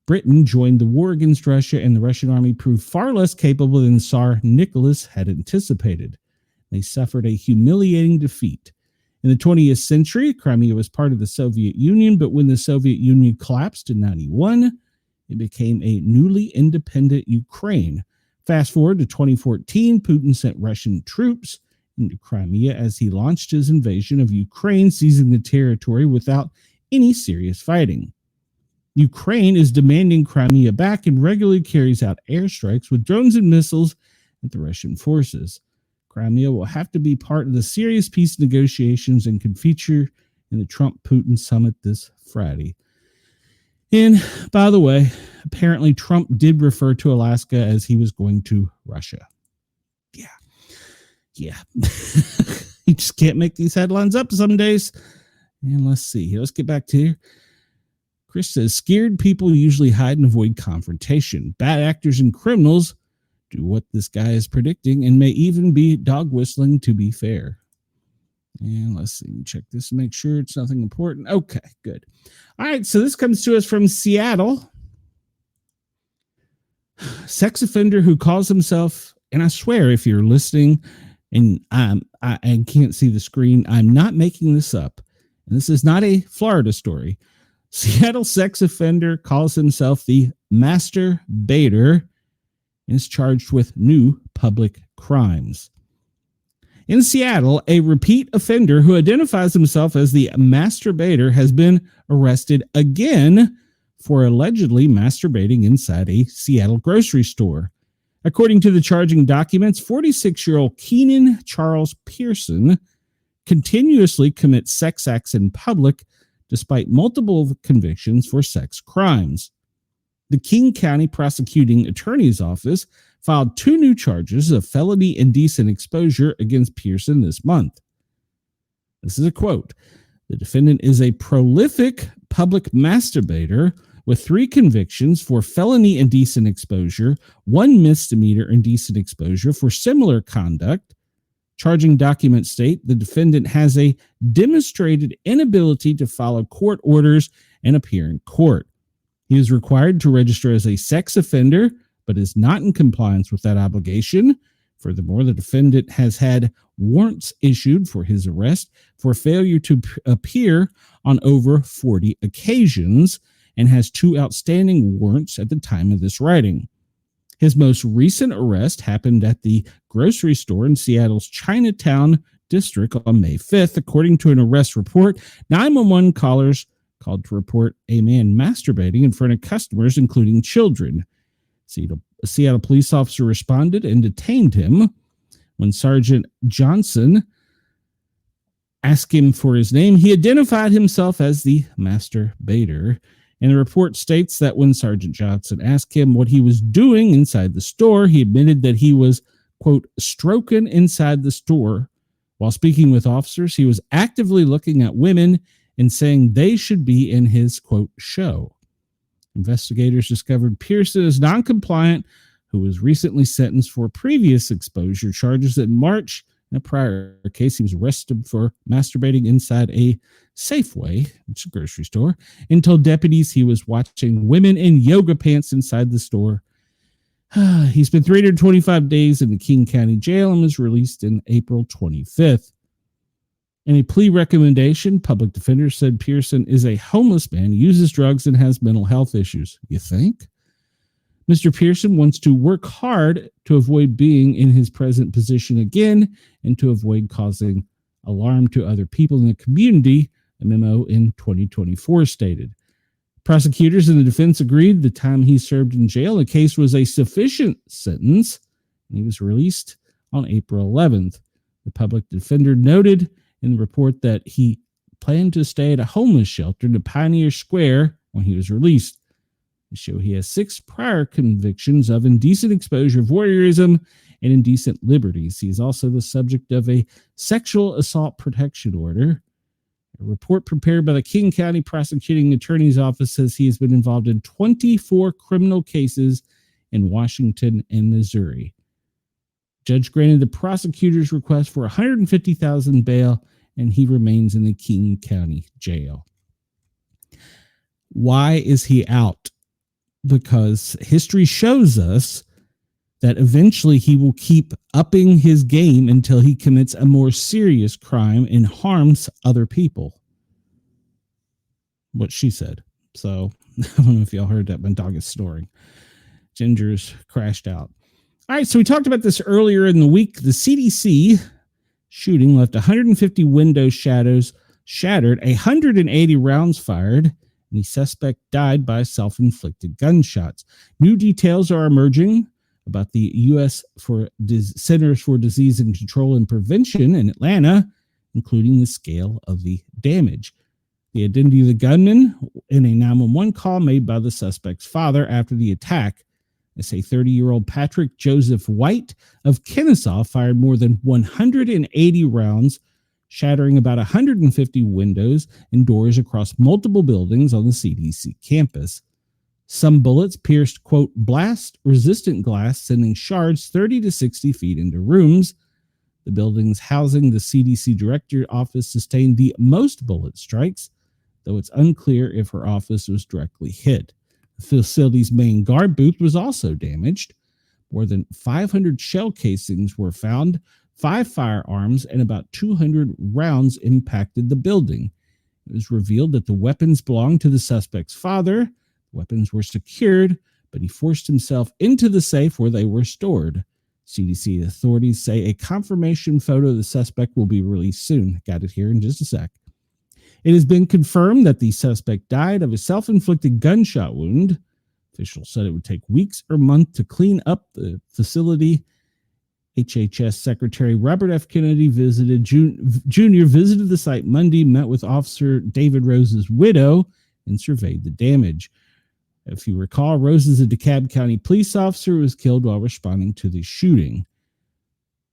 Britain joined the war against Russia, and the Russian army proved far less capable than Tsar Nicholas had anticipated. They suffered a humiliating defeat. In the 20th century, Crimea was part of the Soviet Union, but when the Soviet Union collapsed in 1991, it became a newly independent Ukraine. Fast forward to 2014, Putin sent Russian troops into Crimea as he launched his invasion of Ukraine, seizing the territory without any serious fighting. Ukraine is demanding Crimea back and regularly carries out airstrikes with drones and missiles at the Russian forces. Crimea will have to be part of the serious peace negotiations and could feature in the Trump-Putin summit this Friday. And by the way, apparently Trump did refer to Alaska as he was going to Russia. Yeah. You just can't make these headlines up some days. And let's see here. Let's get back to here. Chris says, scared people usually hide and avoid confrontation. Bad actors and criminals do what this guy is predicting and may even be dog whistling, to be fair. And let's see, check this and make sure it's nothing important. Okay, good. All right, so this comes to us from Seattle. Sex offender who calls himself, and I swear if you're listening and I can't see the screen, I'm not making this up. And this is not a Florida story. Seattle sex offender calls himself the Master Baiter and is charged with new public crimes. In Seattle, a repeat offender who identifies himself as the masturbator has been arrested again for allegedly masturbating inside a Seattle grocery store. According to the charging documents, 46-year-old Keenan Charles Pearson continuously commits sex acts in public despite multiple convictions for sex crimes. The King County Prosecuting Attorney's Office filed 2 new charges of felony indecent exposure against Pearson this month. This is a quote. The defendant is a prolific public masturbator with 3 convictions for felony indecent exposure, 1 misdemeanor indecent exposure for similar conduct. Charging documents state the defendant has a demonstrated inability to follow court orders and appear in court. He is required to register as a sex offender, but is not in compliance with that obligation. Furthermore, the defendant has had warrants issued for his arrest for failure to appear on over 40 occasions and has 2 outstanding warrants at the time of this writing. His most recent arrest happened at the grocery store in Seattle's Chinatown district on May 5th. According to an arrest report, 911 callers called to report a man masturbating in front of customers, including children. A Seattle police officer responded and detained him. When Sergeant Johnson asked him for his name, he identified himself as the masturbator. And the report states that when Sergeant Johnson asked him what he was doing inside the store, he admitted that he was, quote, stroking inside the store. While speaking with officers, he was actively looking at women and saying they should be in his, quote, show. Investigators discovered Pearson is non-compliant, who was recently sentenced for previous exposure charges in March. In a prior case, he was arrested for masturbating inside a Safeway, which is a grocery store, and told deputies he was watching women in yoga pants inside the store. He spent 325 days in the King County Jail and was released in April 25th. In a plea recommendation, public defender said Pearson is a homeless man, uses drugs, and has mental health issues. You think? Mr. Pearson wants to work hard to avoid being in his present position again and to avoid causing alarm to other people in the community, a memo in 2024 stated. Prosecutors and the defense agreed the time he served in jail, the case was a sufficient sentence, and he was released on April 11th. The public defender noted in the report that he planned to stay at a homeless shelter in Pioneer Square when he was released. They show he has 6 prior convictions of indecent exposure, voyeurism, and indecent liberties. He is also the subject of a sexual assault protection order. A report prepared by the King County Prosecuting Attorney's Office says he has been involved in 24 criminal cases in Washington and Missouri. Judge granted the prosecutor's request for $150,000 bail, and he remains in the King County Jail. Why is he out? Because history shows us that eventually he will keep upping his game until he commits a more serious crime and harms other people. What she said. So, I don't know if y'all heard that. My dog is snoring. Ginger's crashed out. All right, so we talked about this earlier in the week. The CDC shooting left 150 window shattered, 180 rounds fired, and the suspect died by self-inflicted gunshots. New details are emerging about the U.S. Centers for Disease and Control and Prevention in Atlanta, including the scale of the damage. The identity of the gunman in a 911 call made by the suspect's father after the attack. They say 30-year-old Patrick Joseph White of Kennesaw fired more than 180 rounds, shattering about 150 windows and doors across multiple buildings on the CDC campus. Some bullets pierced, quote, blast-resistant glass, sending shards 30 to 60 feet into rooms. The buildings housing the CDC director office sustained the most bullet strikes, though it's unclear if her office was directly hit. The facility's main guard booth was also damaged. More than 500 shell casings were found, 5 firearms, and about 200 rounds impacted the building. It was revealed that the weapons belonged to the suspect's father. Weapons were secured, but he forced himself into the safe where they were stored. CDC authorities say a confirmation photo of the suspect will be released soon. Got it here in just a sec. It has been confirmed that the suspect died of a self-inflicted gunshot wound. Officials said it would take weeks or months to clean up the facility. HHS Secretary Robert F. Kennedy Jr. visited the site Monday, met with Officer David Rose's widow, and surveyed the damage. If you recall, Rose is a DeKalb County police officer who was killed while responding to the shooting.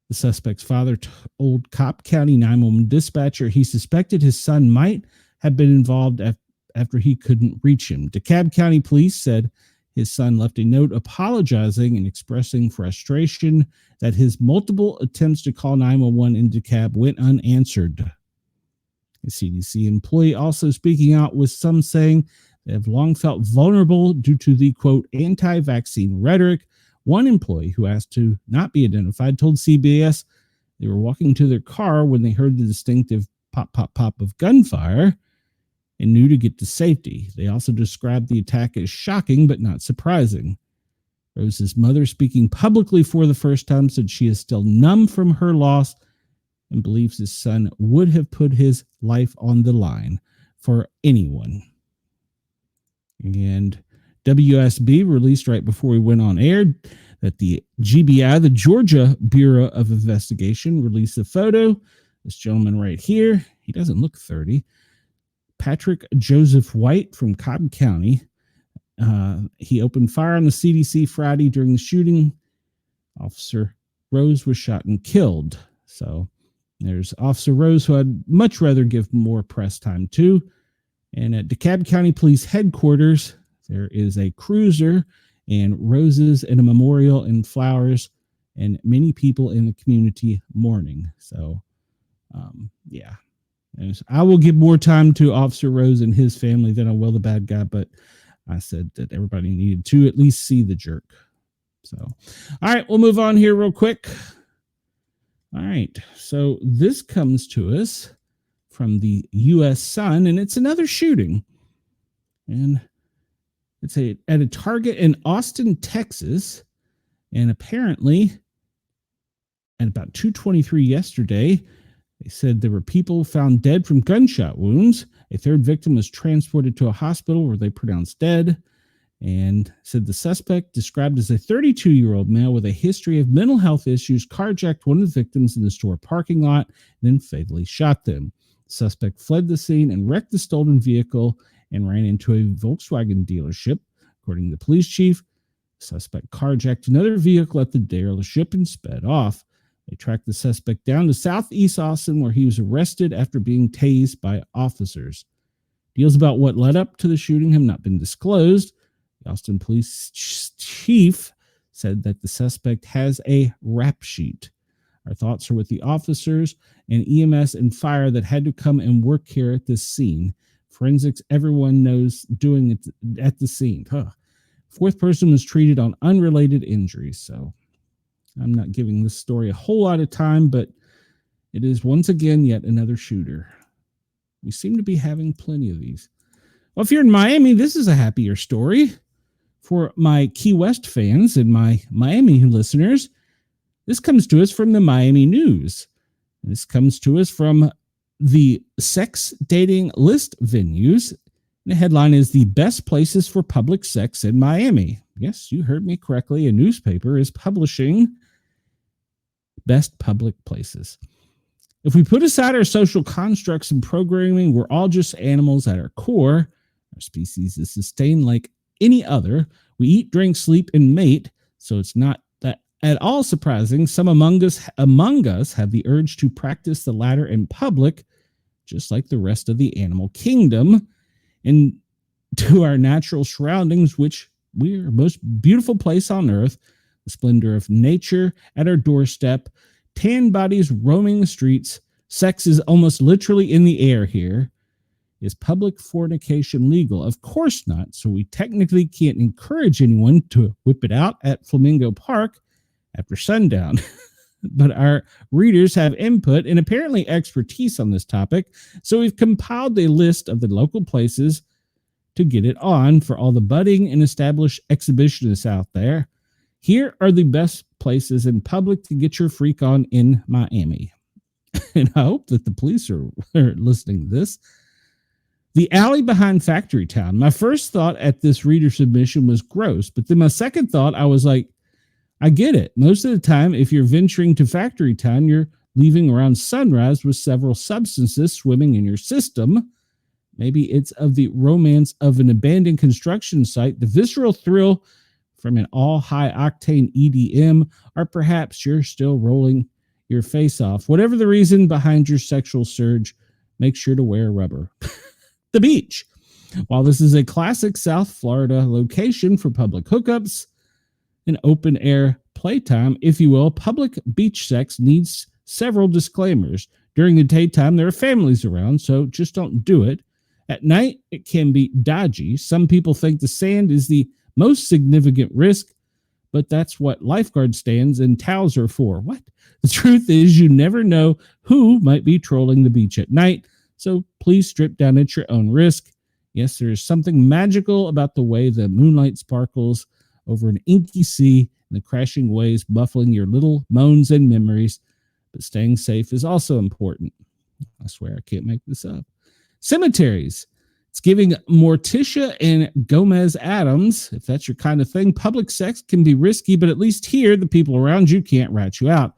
The suspect's father told Cobb County 911 dispatcher he suspected his son might have been involved after he couldn't reach him. DeKalb County police said his son left a note apologizing and expressing frustration that his multiple attempts to call 911 in DeKalb went unanswered. A CDC employee also speaking out, with some saying they have long felt vulnerable due to the, quote, anti-vaccine rhetoric. One employee who asked to not be identified told CBS they were walking to their car when they heard the distinctive pop, pop, pop of gunfire and knew to get to safety. They also described the attack as shocking but not surprising. Rose's mother, speaking publicly for the first time, said she is still numb from her loss and believes his son would have put his life on the line for anyone. And WSB released right before we went on air that the GBI, the Georgia Bureau of Investigation, released a photo. This gentleman right here, he doesn't look 30. Patrick Joseph White from Cobb County. He opened fire on the CDC Friday during the shooting. Officer Rose was shot and killed. So there's Officer Rose, who I'd much rather give more press time to. And at DeKalb County Police Headquarters, there is a cruiser and roses and a memorial and flowers and many people in the community mourning. So, yeah. I will give more time to Officer Rose and his family than I will the bad guy, but I said that everybody needed to at least see the jerk. So, all right, we'll move on here real quick. All right, so this comes to us from the U.S. Sun, and it's another shooting. And it's at a Target in Austin, Texas. And apparently, at about 2:23 yesterday, they said there were people found dead from gunshot wounds. A third victim was transported to a hospital where they pronounced dead. and said the suspect, described as a 32-year-old male with a history of mental health issues, carjacked one of the victims in the store parking lot, and then fatally shot them. The suspect fled the scene and wrecked the stolen vehicle and ran into a Volkswagen dealership. According to the police chief, the suspect carjacked another vehicle at the dealership and sped off. They tracked the suspect down to Southeast Austin, where he was arrested after being tased by officers. Details about what led up to the shooting have not been disclosed. The Austin police chief said that the suspect has a rap sheet. Our thoughts are with the officers and EMS and fire that had to come and work here at this scene. Forensics, everyone knows, doing it at the scene. Fourth person was treated on unrelated injuries. So I'm not giving this story a whole lot of time, but it is once again yet another shooter. We seem to be having plenty of these. Well, if you're in Miami, this is a happier story. For my Key West fans and my Miami listeners, this comes to us from the Miami News. This comes to us from the sex dating list venues. The headline is "The Best Places for Public Sex in Miami." Yes, you heard me correctly. A newspaper is publishing best public places. If we put aside our social constructs and programming, we're all just animals at our core. Our species is sustained like any other. We eat, drink, sleep, and mate, so it's not that at all surprising some among us have the urge to practice the latter in public, just like the rest of the animal kingdom, and to our natural surroundings, which we're the most beautiful place on earth, the splendor of nature at our doorstep, tan bodies roaming the streets. Sex is almost literally in the air here. Is public fornication legal? Of course not. So we technically can't encourage anyone to whip it out at Flamingo Park after sundown. But our readers have input and apparently expertise on this topic. So we've compiled a list of the local places to get it on for all the budding and established exhibitionists out there. Here are the best places in public to get your freak on in Miami. And I hope that the police are listening to this. The alley behind Factory Town. My first thought at this reader submission was gross, but then my second thought, I was like, I get it. Most of the time, if you're venturing to Factory Town, you're leaving around sunrise with several substances swimming in your system. Maybe it's of the romance of an abandoned construction site, the visceral thrill from an all high-octane EDM, or perhaps you're still rolling your face off. Whatever the reason behind your sexual surge, make sure to wear rubber. The beach. While this is a classic South Florida location for public hookups and open-air playtime, if you will, public beach sex needs several disclaimers. During the daytime, there are families around, so just don't do it. At night, it can be dodgy. Some people think the sand is the most significant risk, but that's what lifeguard stands and towels are for. What? The truth is, you never know who might be trolling the beach at night, so please strip down at your own risk. Yes, there is something magical about the way the moonlight sparkles over an inky sea and the crashing waves muffling your little moans and memories, but staying safe is also important. I swear I can't make this up. Cemeteries. It's giving Morticia and Gomez Adams, if that's your kind of thing. Public sex can be risky, but at least here, the people around you can't rat you out.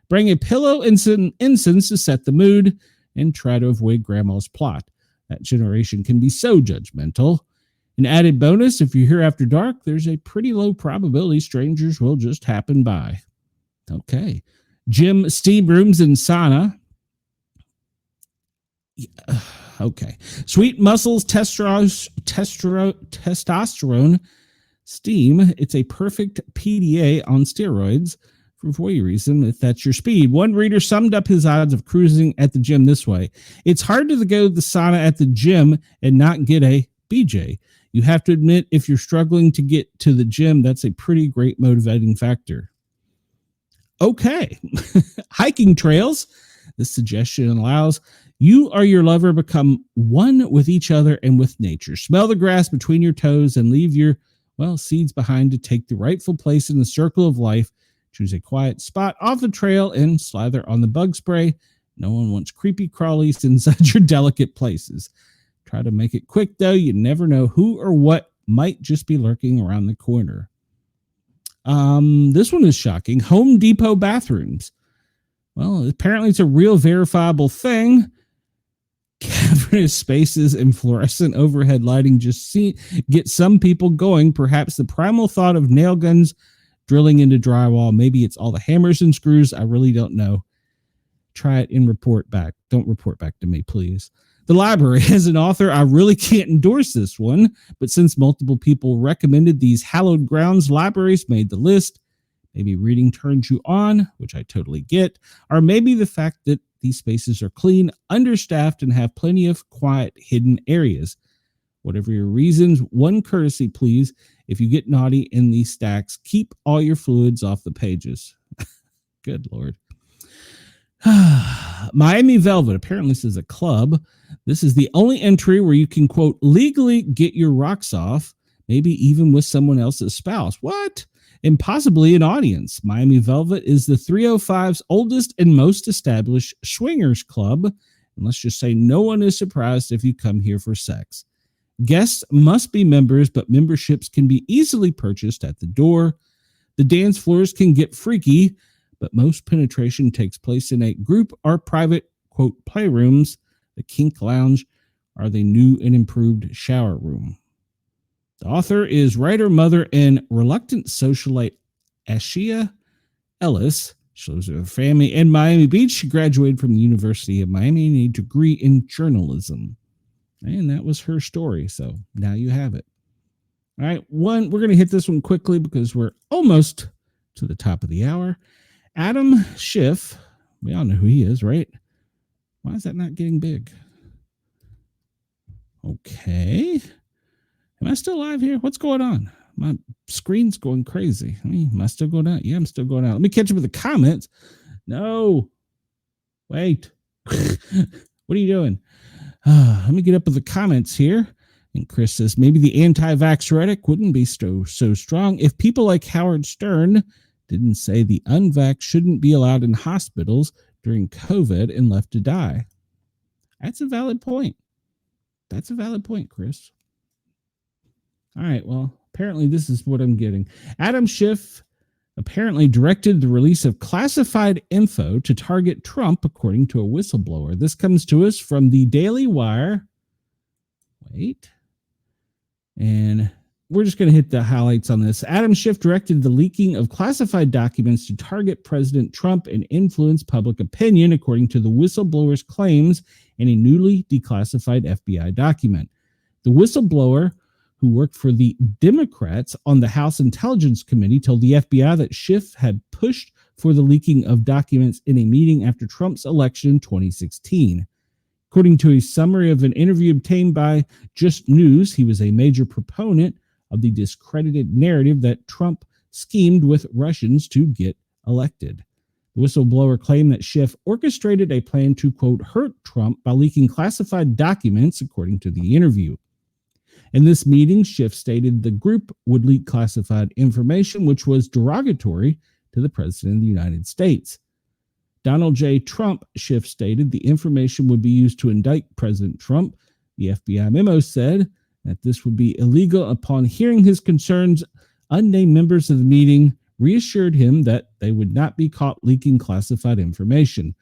Bring a pillow and some incense to set the mood and try to avoid grandma's plot. That generation can be so judgmental. An added bonus, if you're here after dark, there's a pretty low probability strangers will just happen by. Okay. Gym, steam rooms, and sauna. Okay. Sweet muscles, testosterone, steam. It's a perfect PDA on steroids for voyeurism, if that's your speed. One reader summed up his odds of cruising at the gym this way. It's hard to go to the sauna at the gym and not get a BJ. You have to admit, if you're struggling to get to the gym, that's a pretty great motivating factor. Okay. Hiking trails. This suggestion allows you or your lover become one with each other and with nature. Smell the grass between your toes and leave your, seeds behind to take the rightful place in the circle of life. Choose a quiet spot off the trail and slather on the bug spray. No one wants creepy crawlies inside your delicate places. Try to make it quick, though. You never know who or what might just be lurking around the corner. This one is shocking. Home Depot bathrooms. Well, apparently it's a real verifiable thing. Cavernous spaces and fluorescent overhead lighting just get some people going. Perhaps the primal thought of nail guns drilling into drywall. Maybe it's all the hammers and screws. I really don't know. Try it and report back. Don't report back to me, please. The library, as an author, I really can't endorse this one, but since multiple people recommended these hallowed grounds, libraries made the list. Maybe reading turns you on, which I totally get, or maybe the fact that these spaces are clean, understaffed, and have plenty of quiet, hidden areas. Whatever your reasons, one courtesy, please. If you get naughty in these stacks, keep all your fluids off the pages. Good Lord. Miami Velvet. Apparently this is a club. This is the only entry where you can, quote, legally get your rocks off, maybe even with someone else's spouse. What? And possibly an audience. Miami Velvet is the 305's oldest and most established swingers club. And let's just say no one is surprised if you come here for sex. Guests must be members, but memberships can be easily purchased at the door. The dance floors can get freaky, but most penetration takes place in a group or private, quote, playrooms. The kink lounge are the new and improved shower room. The author is writer, mother, and reluctant socialite Ashia Ellis. She lives with her family in Miami Beach. She graduated from the University of Miami and a degree in journalism. And that was her story. So now you have it. All right, we're going to hit this one quickly because we're almost to the top of the hour. Adam Schiff, we all know who he is, right? Why is that not getting big? Okay. Am I still live here? What's going on? My screen's going crazy. Am I still going out? Yeah, I'm still going out. Let me catch up with the comments. No. Wait. What are you doing? Let me get up with the comments here. And Chris says, maybe the anti-vax rhetoric wouldn't be so strong if people like Howard Stern didn't say the unvaxxed shouldn't be allowed in hospitals during COVID and left to die. That's a valid point. That's a valid point, Chris. All right, well, apparently this is what I'm getting. Adam Schiff apparently directed the release of classified info to target Trump, according to a whistleblower. This comes to us from the Daily Wire. Wait. And we're just going to hit the highlights on this. Adam Schiff directed the leaking of classified documents to target President Trump and influence public opinion, according to the whistleblower's claims in a newly declassified FBI document. The whistleblower, who worked for the Democrats on the House Intelligence Committee, told the FBI that Schiff had pushed for the leaking of documents in a meeting after Trump's election in 2016. According to a summary of an interview obtained by Just News, he was a major proponent of the discredited narrative that Trump schemed with Russians to get elected. The whistleblower claimed that Schiff orchestrated a plan to, quote, hurt Trump by leaking classified documents, according to the interview. In this meeting, Schiff stated the group would leak classified information, which was derogatory to the President of the United States. Donald J. Trump, Schiff stated, the information would be used to indict President Trump. The FBI memo said that this would be illegal. Upon hearing his concerns, unnamed members of the meeting reassured him that they would not be caught leaking classified information.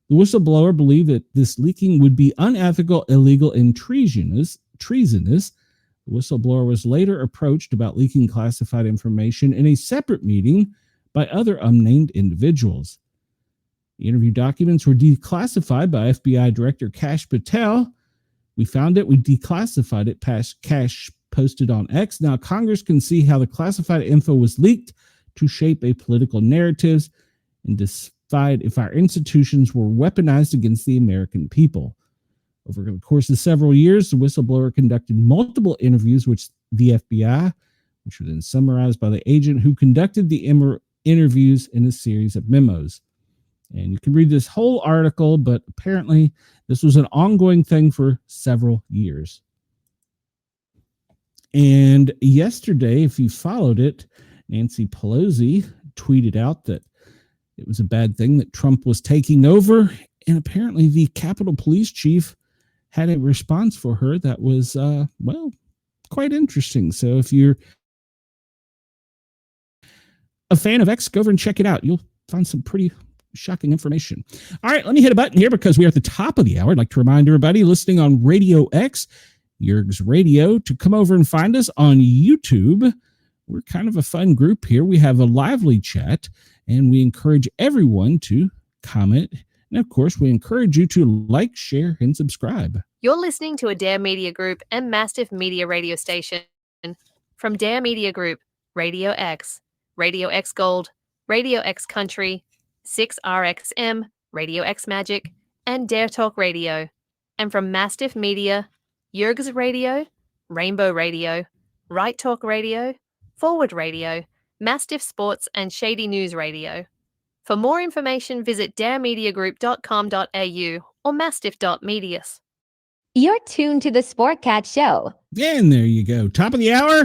The whistleblower believed that this leaking would be unethical, illegal, and treasonous. The whistleblower was later approached about leaking classified information in a separate meeting by other unnamed individuals. The interview documents were declassified by FBI Director Kash Patel. We found it. We declassified it. Kash posted on X. Now Congress can see how the classified info was leaked to shape a political narrative and decide if our institutions were weaponized against the American people. Over the course of several years, the whistleblower conducted multiple interviews with the FBI, which were then summarized by the agent who conducted the interviews in a series of memos. And you can read this whole article, but apparently this was an ongoing thing for several years. And yesterday, if you followed it, Nancy Pelosi tweeted out that it was a bad thing that Trump was taking over. And apparently the Capitol Police Chief had a response for her that was, quite interesting. So if you're a fan of X, go over and check it out. You'll find some pretty shocking information. All right, let me hit a button here because we are at the top of the hour. I'd like to remind everybody listening on Radio X, Yerg's Radio, to come over and find us on YouTube. We're kind of a fun group here. We have a lively chat, and we encourage everyone to comment. And of course, we encourage you to like, share, and subscribe. You're listening to a Dare Media Group and Mastiff Media radio station. From Dare Media Group, Radio X Gold, Radio X Country, 6RXM, Radio X Magic, and Dare Talk Radio. And from Mastiff Media, Yerg's Radio, Rainbow Radio, Right Talk Radio, Forward Radio, Mastiff Sports, and Shady News Radio. For more information, visit daremediagroup.com.au or mastiff.medias. You're tuned to the Sportcat Show. And there you go. Top of the hour.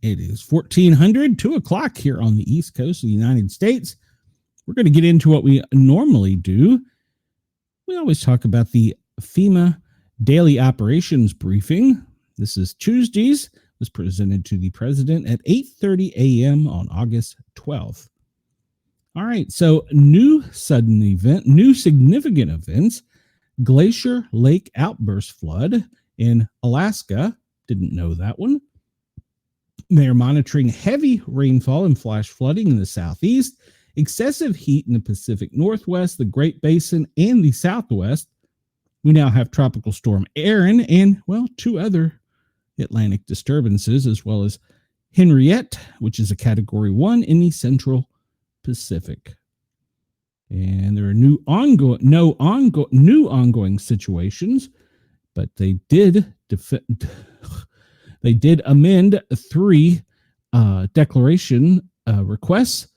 It is 1400, 2 o'clock here on the East Coast of the United States. We're going to get into what we normally do. We always talk about the FEMA Daily Operations Briefing. This is Tuesdays. It was presented to the president at 8:30 a.m. on August 12th. All right, so new significant events. Glacier Lake outburst flood in Alaska. Didn't know that one. They're monitoring heavy rainfall and flash flooding in the southeast, excessive heat in the Pacific Northwest, the Great Basin, and the Southwest. We now have Tropical Storm Erin and, well, 2 other Atlantic disturbances, as well as Henriette, which is a Category 1 in the Central Pacific. And there are new ongoing situations, but they did amend 3 declaration requests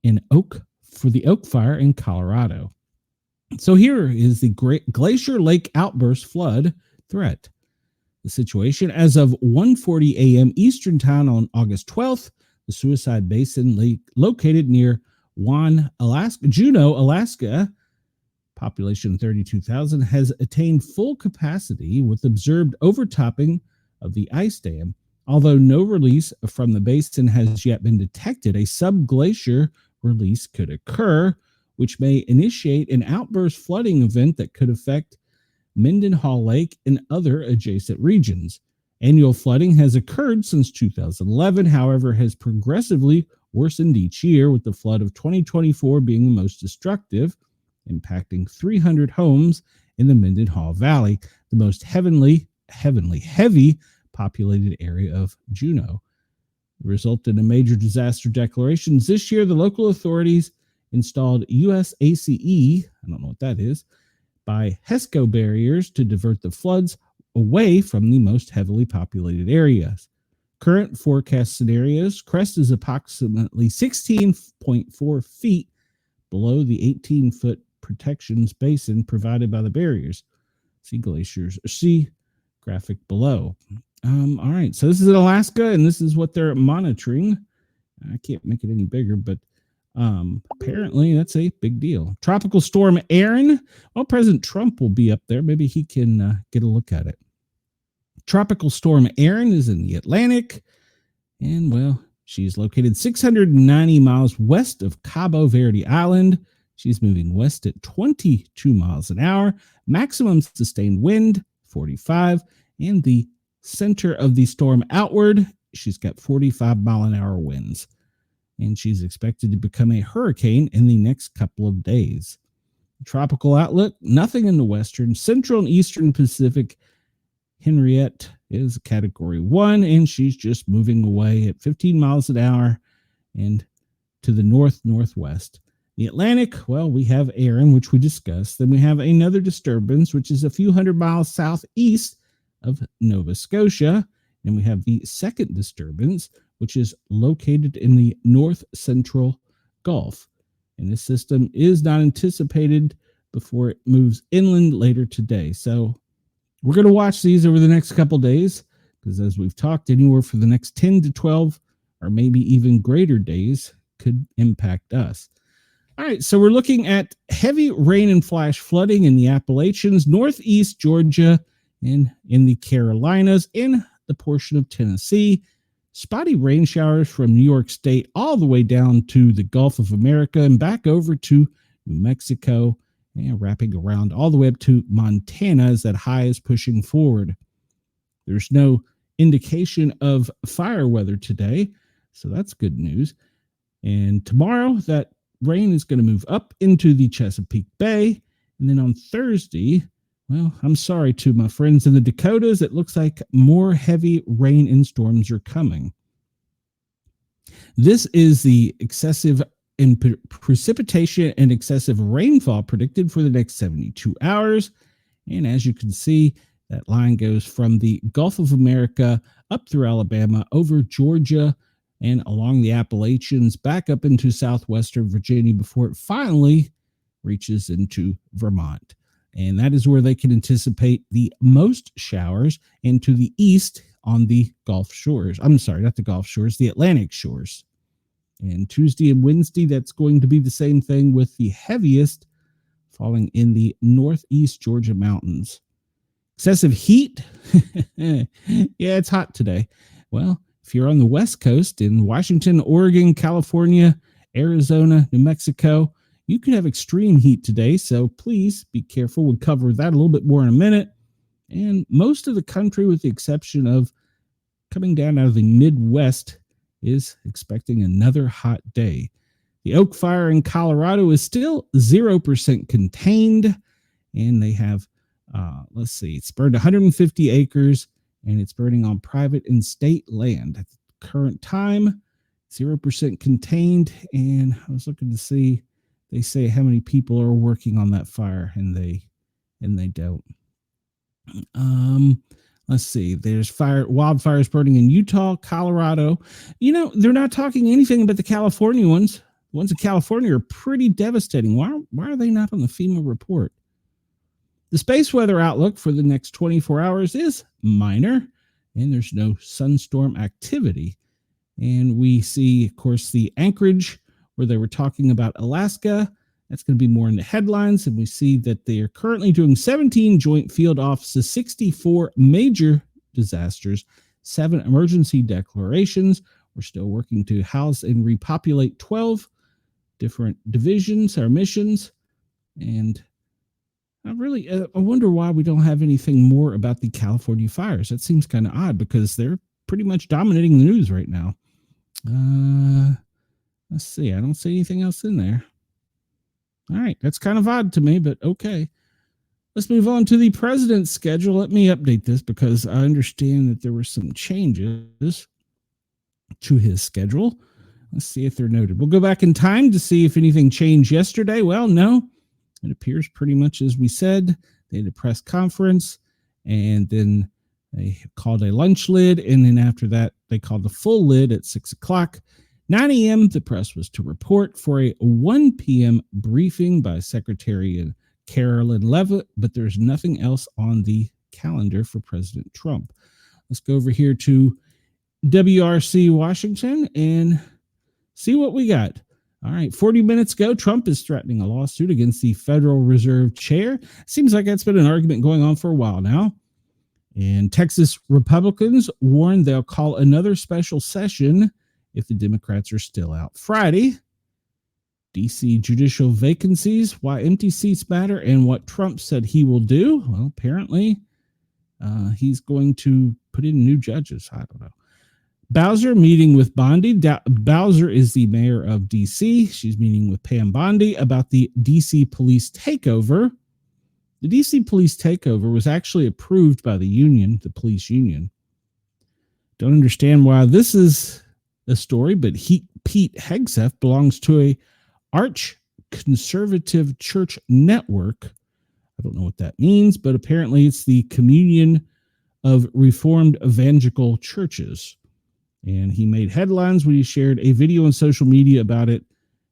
for the Oak Fire in Colorado. So here is the Great Glacier Lake outburst flood threat. The situation as of 1:40 a.m. Eastern Time on August 12th, the Suicide Basin Lake located near Juneau, Alaska, population 32,000, has attained full capacity with observed overtopping of the ice dam. Although no release from the basin has yet been detected, a subglacier release could occur, which may initiate an outburst flooding event that could affect Mendenhall Lake and other adjacent regions. Annual flooding has occurred since 2011, however, has progressively worsened each year, with the flood of 2024 being the most destructive, impacting 300 homes in the Mendenhall Valley, the most heavy populated area of Juneau. It resulted in major disaster declarations. This year, the local authorities installed USACE, I don't know what that is, by HESCO barriers to divert the floods away from the most heavily populated areas. Current forecast scenarios, crest is approximately 16.4 feet below the 18-foot protections basin provided by the barriers. See graphic below. All right, so this is in Alaska, and this is what they're monitoring. I can't make it any bigger, but apparently that's a big deal. Tropical Storm Erin. Well, President Trump will be up there. Maybe he can get a look at it. Tropical Storm Erin is in the Atlantic, and, well, she's located 690 miles west of Cabo Verde Island. She's moving west at 22 miles an hour. Maximum sustained wind, 45, and the center of the storm outward, she's got 45-mile-an-hour winds. And she's expected to become a hurricane in the next couple of days. Tropical outlook, nothing in the western, central, and eastern Pacific. Henriette is Category 1, and she's just moving away at 15 miles an hour and to the north-northwest. The Atlantic, well, we have Erin, which we discussed. Then we have another disturbance, which is a few hundred miles southeast of Nova Scotia. And we have the second disturbance, which is located in the north-central Gulf. And this system is not anticipated before it moves inland later today. So we're going to watch these over the next couple days, because as we've talked, anywhere for the next 10 to 12 or maybe even greater days could impact us. All right, so we're looking at heavy rain and flash flooding in the Appalachians, northeast Georgia, and in the Carolinas, and the portion of Tennessee. Spotty rain showers from New York State all the way down to the Gulf of America and back over to New Mexico, and wrapping around all the way up to Montana as that high is pushing forward. There's no indication of fire weather today, so that's good news. And tomorrow, that rain is going to move up into the Chesapeake Bay. And then on Thursday, well, I'm sorry to my friends in the Dakotas, it looks like more heavy rain and storms are coming. This is the excessive precipitation and excessive rainfall predicted for the next 72 hours. And as you can see, that line goes from the Gulf of America up through Alabama, over Georgia, and along the Appalachians, back up into southwestern Virginia before it finally reaches into Vermont. And that is where they can anticipate the most showers, and to the east on the Gulf shores. I'm sorry, not the Gulf shores, the Atlantic shores. And Tuesday and Wednesday, that's going to be the same thing, with the heaviest falling in the northeast Georgia mountains. Excessive heat. Yeah, it's hot today. Well, if you're on the West Coast in Washington, Oregon, California, Arizona, New Mexico, you could have extreme heat today. So please be careful. We'll cover that a little bit more in a minute. And most of the country, with the exception of coming down out of the Midwest, is expecting another hot day. The Oak Fire in Colorado is still 0% contained, and they have, it's burned 150 acres, and it's burning on private and state land. At the current time, 0% contained, and I was looking to see, they say how many people are working on that fire, and they don't. Let's see. There's wildfires burning in Utah, Colorado. They're not talking anything about the California ones. The ones in California are pretty devastating. Why are they not on the FEMA report? The space weather outlook for the next 24 hours is minor, and there's no sunstorm activity. And we see, of course, the Anchorage, where they were talking about Alaska. That's going to be more in the headlines. And we see that they are currently doing 17 joint field offices, 64 major disasters, 7 emergency declarations. We're still working to house and repopulate 12 different divisions or missions. And I wonder why we don't have anything more about the California fires. That seems kind of odd, because they're pretty much dominating the news right now. Let's see. I don't see anything else in there. All right, that's kind of odd to me, but okay. Let's move on to the president's schedule. Let me update this, because I understand that there were some changes to his schedule. Let's see if they're noted. We'll go back in time to see if anything changed yesterday. Well, no, it appears pretty much as we said. They had a press conference, and then they called a lunch lid, and then after that, they called the full lid at 6 o'clock. 9 a.m., the press was to report for a 1 p.m. briefing by Secretary Carolyn Leavitt, but there's nothing else on the calendar for President Trump. Let's go over here to WRC Washington and see what we got. All right, 40 minutes ago, Trump is threatening a lawsuit against the Federal Reserve Chair. Seems like that's been an argument going on for a while now. And Texas Republicans warned they'll call another special session if the Democrats are still out. Friday, D.C. judicial vacancies, why empty seats matter, and what Trump said he will do. Well, apparently, he's going to put in new judges. I don't know. Bowser meeting with Bondi. Bowser is the mayor of D.C. She's meeting with Pam Bondi about the D.C. police takeover. The D.C. police takeover was actually approved by the union, the police union. Don't understand why this is a story, but Pete Hegseth belongs to a arch conservative church network. I don't know what that means, but apparently it's the Communion of Reformed Evangelical Churches. And he made headlines when he shared a video on social media about it,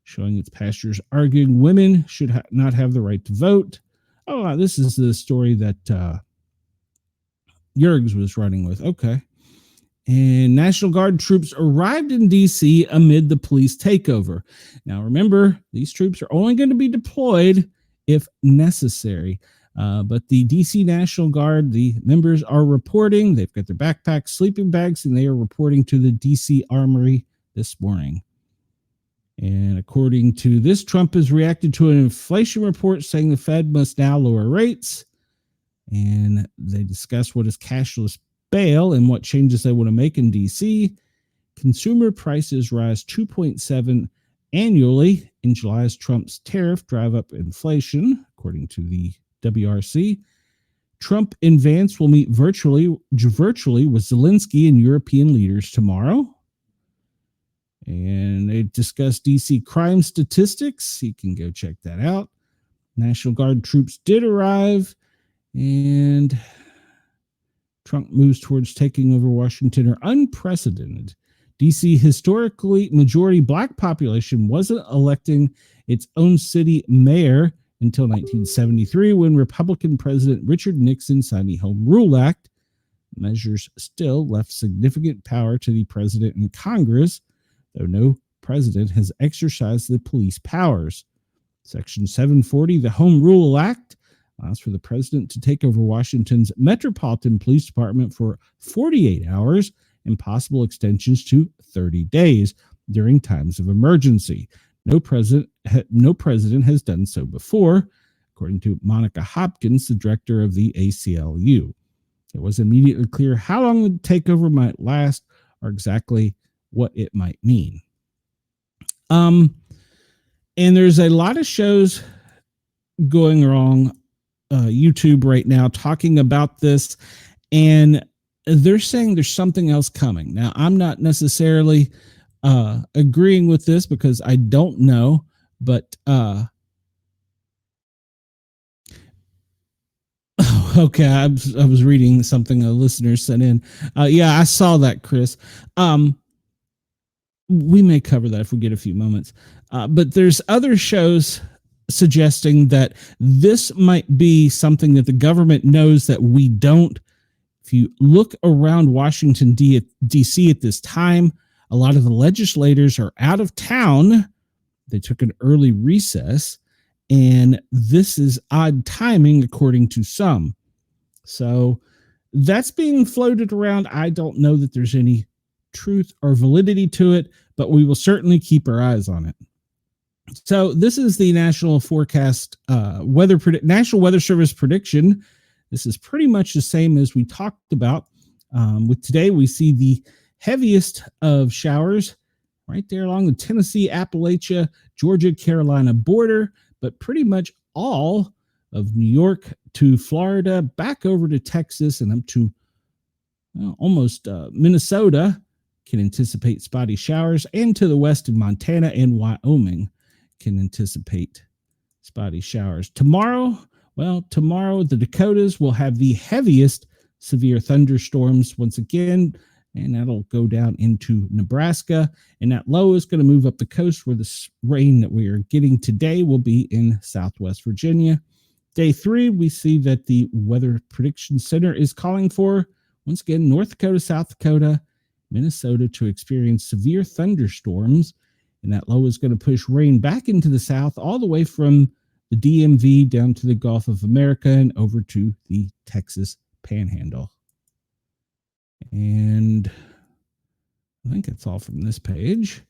showing its pastors arguing women should not have the right to vote. Oh, this is the story that Jurgs was running with. Okay. And National Guard troops arrived in D.C. amid the police takeover. Now, remember, these troops are only going to be deployed if necessary. But the DC National Guard, the members are reporting. They've got their backpacks, sleeping bags, and they are reporting to the DC Armory this morning. And according to this, Trump has reacted to an inflation report saying the Fed must now lower rates. And they discuss what is cashless bail and what changes they want to make in DC. Consumer prices rise 2.7 annually in July as Trump's tariff drive up inflation, according to the WRC. Trump and Vance will meet virtually with Zelensky and European leaders tomorrow. And they discuss DC crime statistics. You can go check that out. National Guard troops did arrive, and Trump moves towards taking over Washington are unprecedented. DC historically majority black population wasn't electing its own city mayor until 1973 when Republican President Richard Nixon signed the Home Rule Act. Measures still left significant power to the president and Congress, though no president has exercised the police powers. Section 740, the Home Rule Act, allows for the president to take over Washington's Metropolitan Police Department for 48 hours and possible extensions to 30 days during times of emergency. No president has done so before, according to Monica Hopkins, the director of the ACLU. It was immediately clear how long the takeover might last or exactly what it might mean. And there's a lot of shows going wrong YouTube right now talking about this, and they're saying there's something else coming. Now, I'm not necessarily agreeing with this because I don't know, but okay, I was reading something a listener sent in. Yeah, I saw that, Chris. We may cover that if we get a few moments. But there's other shows suggesting that this might be something that the government knows that we don't. If you look around Washington, D.C. at this time, a lot of the legislators are out of town. They took an early recess, and this is odd timing, according to some. So that's being floated around. I don't know that there's any truth or validity to it, but we will certainly keep our eyes on it. So this is the National Weather Service prediction. This is pretty much the same as we talked about. With today, we see the heaviest of showers right there along the Tennessee, Appalachia, Georgia, Carolina border, but pretty much all of New York to Florida, back over to Texas, and up to almost Minnesota can anticipate spotty showers, and to the west in Montana and Wyoming can anticipate spotty showers. Tomorrow, the Dakotas will have the heaviest severe thunderstorms once again, and that'll go down into Nebraska. And that low is going to move up the coast where the rain that we are getting today will be in Southwest Virginia. Day 3, we see that the Weather Prediction Center is calling for, once again, North Dakota, South Dakota, Minnesota to experience severe thunderstorms. And that low is going to push rain back into the south, all the way from the DMV down to the Gulf of America and over to the Texas Panhandle. And I think that's all from this page.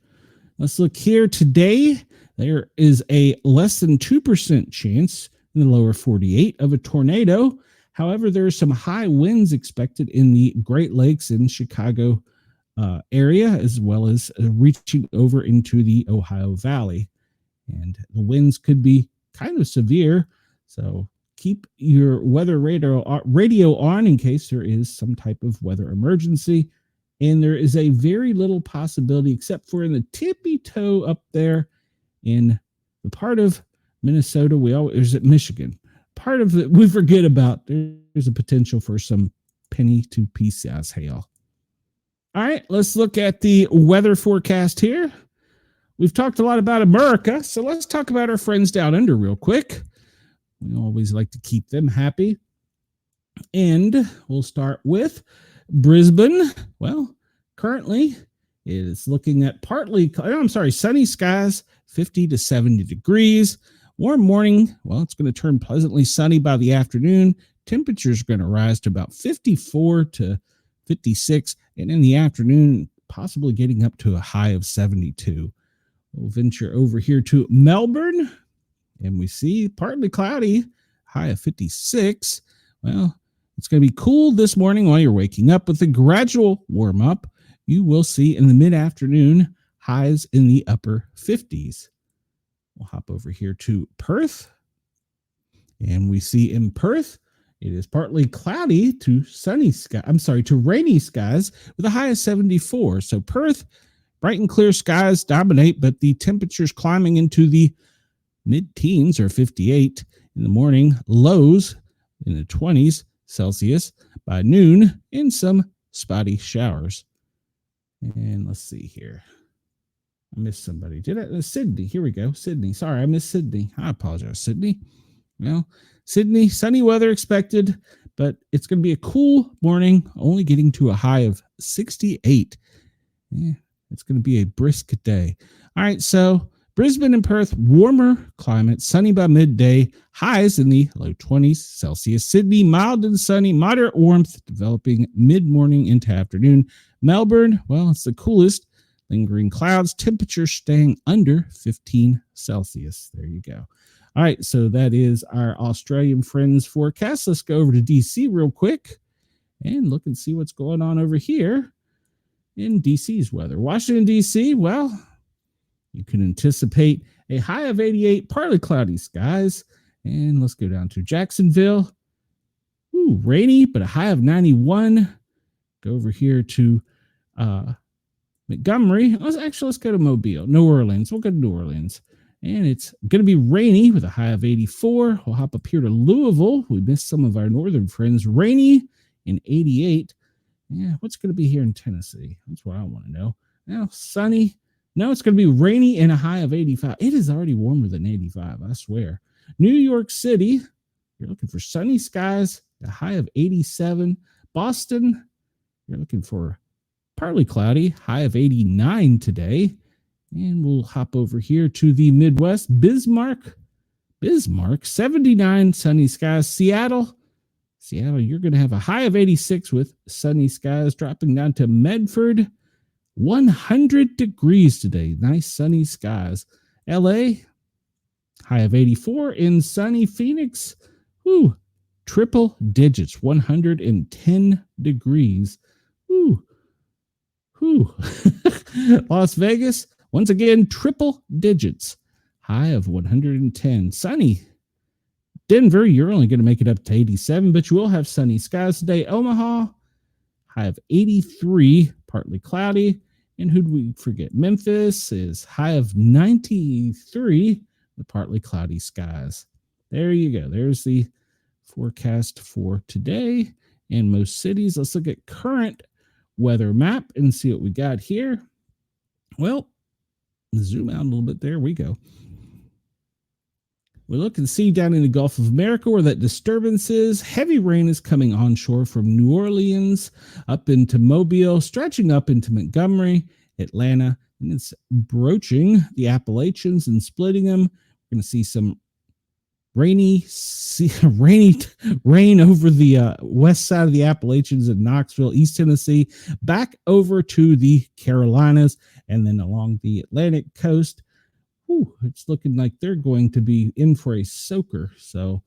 Let's look here. Today, there is a less than 2% chance in the lower 48 of a tornado. However, there are some high winds expected in the Great Lakes and Chicago area, as well as reaching over into the Ohio Valley. And the winds could be kind of severe, so keep your weather radio on in case there is some type of weather emergency. And there is a very little possibility, except for in the tippy toe up there in the part of Minnesota, is it Michigan? Part of it we forget about. There's a potential for some penny to pea-sized hail. All right, let's look at the weather forecast here. We've talked a lot about America, so let's talk about our friends down under real quick. We always like to keep them happy. And we'll start with Brisbane. Well, currently it is looking at sunny skies, 50 to 70 degrees. Warm morning. Well, it's going to turn pleasantly sunny by the afternoon. Temperatures are going to rise to about 54 to 56. And in the afternoon, possibly getting up to a high of 72. We'll venture over here to Melbourne. And we see partly cloudy, high of 56. Well, it's going to be cool this morning while you're waking up with a gradual warm up. You will see in the mid-afternoon highs in the upper 50s. We'll hop over here to Perth. And we see in Perth, it is partly cloudy to to rainy skies with a high of 74. So Perth, bright and clear skies dominate, but the temperatures climbing into the mid-teens or 58 in the morning, lows in the 20s Celsius by noon, and some spotty showers. And let's see here. I missed somebody. Sydney. Here we go. Sydney. Sorry, I missed Sydney. I apologize, Sydney. Well, Sydney, sunny weather expected, but it's going to be a cool morning, only getting to a high of 68. Yeah, it's going to be a brisk day. All right, so Brisbane and Perth, warmer climate, sunny by midday, highs in the low 20s Celsius. Sydney, mild and sunny, moderate warmth, developing mid-morning into afternoon. Melbourne, well, it's the coolest, lingering clouds, temperature staying under 15 Celsius. There you go. All right, so that is our Australian friends forecast. Let's go over to DC real quick and look and see what's going on over here in DC's weather. Washington, DC, well, you can anticipate a high of 88, partly cloudy skies. And let's go down to Jacksonville. Ooh, rainy, but a high of 91. Go over here to Montgomery. Let's go to Mobile. New Orleans. We'll go to New Orleans. And it's going to be rainy with a high of 84. We'll hop up here to Louisville. We missed some of our northern friends. Rainy in 88. Yeah, what's going to be here in Tennessee? That's what I want to know. Now, sunny. No, it's going to be rainy and a high of 85. It is already warmer than 85, I swear. New York City, you're looking for sunny skies, a high of 87. Boston, you're looking for partly cloudy, high of 89 today. And we'll hop over here to the Midwest. Bismarck, 79 sunny skies. Seattle, you're going to have a high of 86 with sunny skies, dropping down to Medford. 100 degrees today. Nice sunny skies. LA, high of 84 in sunny Phoenix. Woo, triple digits, 110 degrees. Woo. Las Vegas, once again, triple digits, high of 110. Sunny. Denver, you're only going to make it up to 87, but you will have sunny skies today. Omaha, high of 83, partly cloudy. And who do we forget? Memphis is high of 93 with partly cloudy skies. There you go. There's the forecast for today in most cities. Let's look at current weather map and see what we got here. Well, zoom out a little bit. There we go. We look and see down in the Gulf of America where that disturbance is. Heavy rain is coming onshore from New Orleans up into Mobile, stretching up into Montgomery, Atlanta, and it's broaching the Appalachians and splitting them. We're going to see some rain over the west side of the Appalachians in Knoxville, East Tennessee, back over to the Carolinas, and then along the Atlantic coast. It's looking like they're going to be in for a soaker. So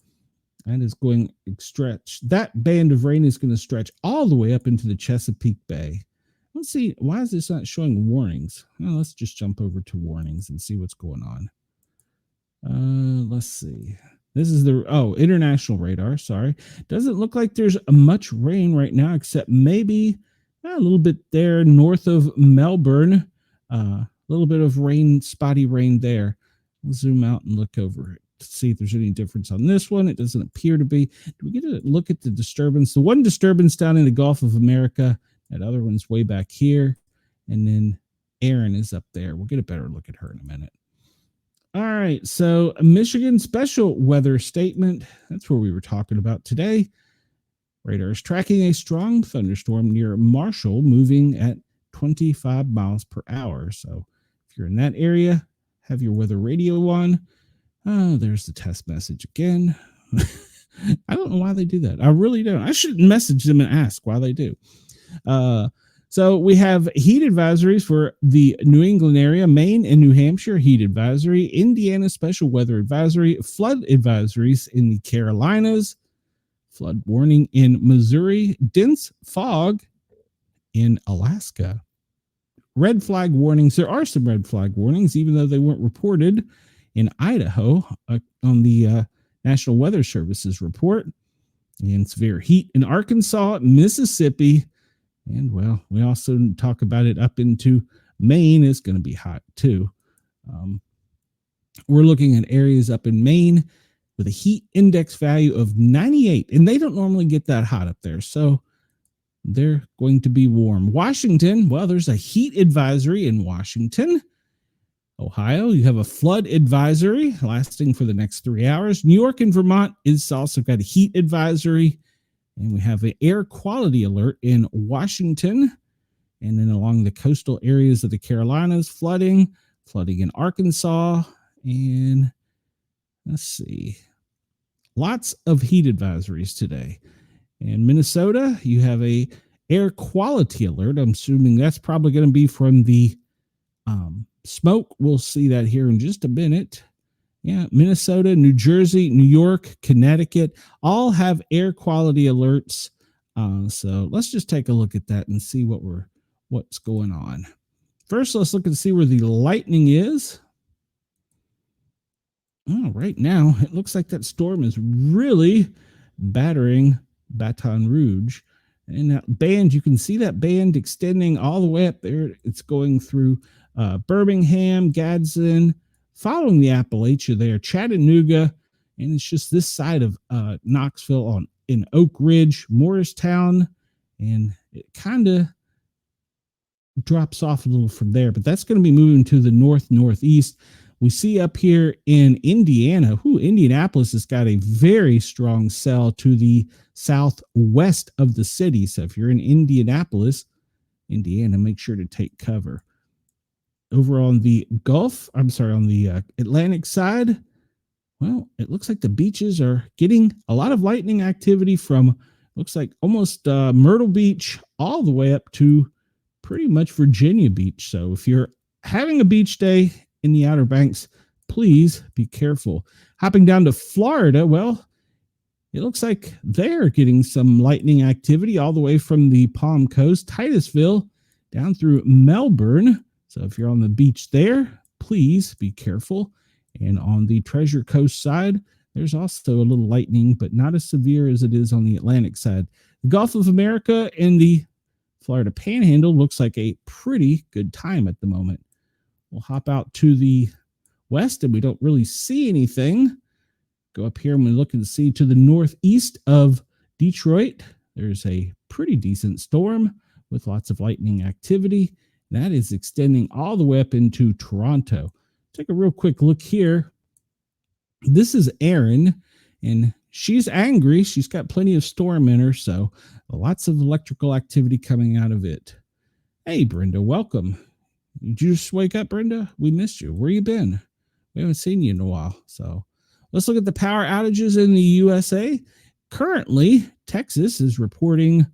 that is going to stretch. That band of rain is going to stretch all the way up into the Chesapeake Bay. Let's see. Why is this not showing warnings? Well, let's just jump over to warnings and see what's going on. Let's see. This is the international radar. Sorry. Doesn't look like there's much rain right now, except maybe a little bit there north of Melbourne. A little bit of rain, spotty rain there. We'll zoom out and look over it to see if there's any difference on this one. It doesn't appear to be. Do we get a look at the disturbance? The one disturbance down in the Gulf of America. That other one's way back here. And then Erin is up there. We'll get a better look at her in a minute. All right. So Michigan special weather statement. That's where we were talking about today. Radar is tracking a strong thunderstorm near Marshall, moving at 25 miles per hour. So if you're in that area, have your weather radio on. Oh, there's the test message again. I don't know why they do that. I really don't. I should message them and ask why they do. So we have heat advisories for the New England area, Maine and New Hampshire, heat advisory, Indiana special weather advisory, flood advisories in the Carolinas, flood warning in Missouri, dense fog in Alaska. Red flag warnings. There are some red flag warnings, even though they weren't reported in Idaho on the National Weather Service's report. And severe heat in Arkansas, Mississippi. And, well, we also talk about it up into Maine. It's going to be hot, too. We're looking at areas up in Maine with a heat index value of 98. And they don't normally get that hot up there. So they're going to be warm. Washington, well, there's a heat advisory in Washington. Ohio, you have a flood advisory lasting for the next 3 hours. New York and Vermont is also got a heat advisory. And we have an air quality alert in Washington. And then along the coastal areas of the Carolinas, flooding in Arkansas. And let's see, lots of heat advisories today. In Minnesota, you have a air quality alert. I'm assuming that's probably going to be from the smoke. We'll see that here in just a minute. Yeah, Minnesota, New Jersey, New York, Connecticut, all have air quality alerts. So let's just take a look at that and see what's going on. First, let's look and see where the lightning is. Oh, right now, it looks like that storm is really battering Baton Rouge. And that band, you can see that band extending all the way up there. It's going through Birmingham, Gadsden, following the Appalachia there, Chattanooga, and it's just this side of Knoxville in Oak Ridge, Morristown, and it kind of drops off a little from there, but that's going to be moving to the northeast. We see up here in Indiana, Indianapolis has got a very strong cell to the southwest of the city. So if you're in Indianapolis, Indiana, make sure to take cover. Over on the on the Atlantic side, well, it looks like the beaches are getting a lot of lightning activity from, looks like almost Myrtle Beach all the way up to pretty much Virginia Beach. So if you're having a beach day in the Outer Banks, please be careful. Hopping down to Florida, well, it looks like they're getting some lightning activity all the way from the Palm Coast, Titusville, down through Melbourne. So if you're on the beach there, please be careful. And on the Treasure Coast side, there's also a little lightning, but not as severe as it is on the Atlantic side. The Gulf of America and the Florida Panhandle looks like a pretty good time at the moment. We'll hop out to the west and we don't really see anything. Go up here and we look and see to the northeast of Detroit. There's a pretty decent storm with lots of lightning activity. That is extending all the way up into Toronto. Take a real quick look here. This is Erin, and she's angry. She's got plenty of storm in her, so lots of electrical activity coming out of it. Hey, Brenda, welcome. Did you just wake up, Brenda? We missed you. Where you been? We haven't seen you in a while. So let's look at the power outages in the USA. Currently, Texas is reporting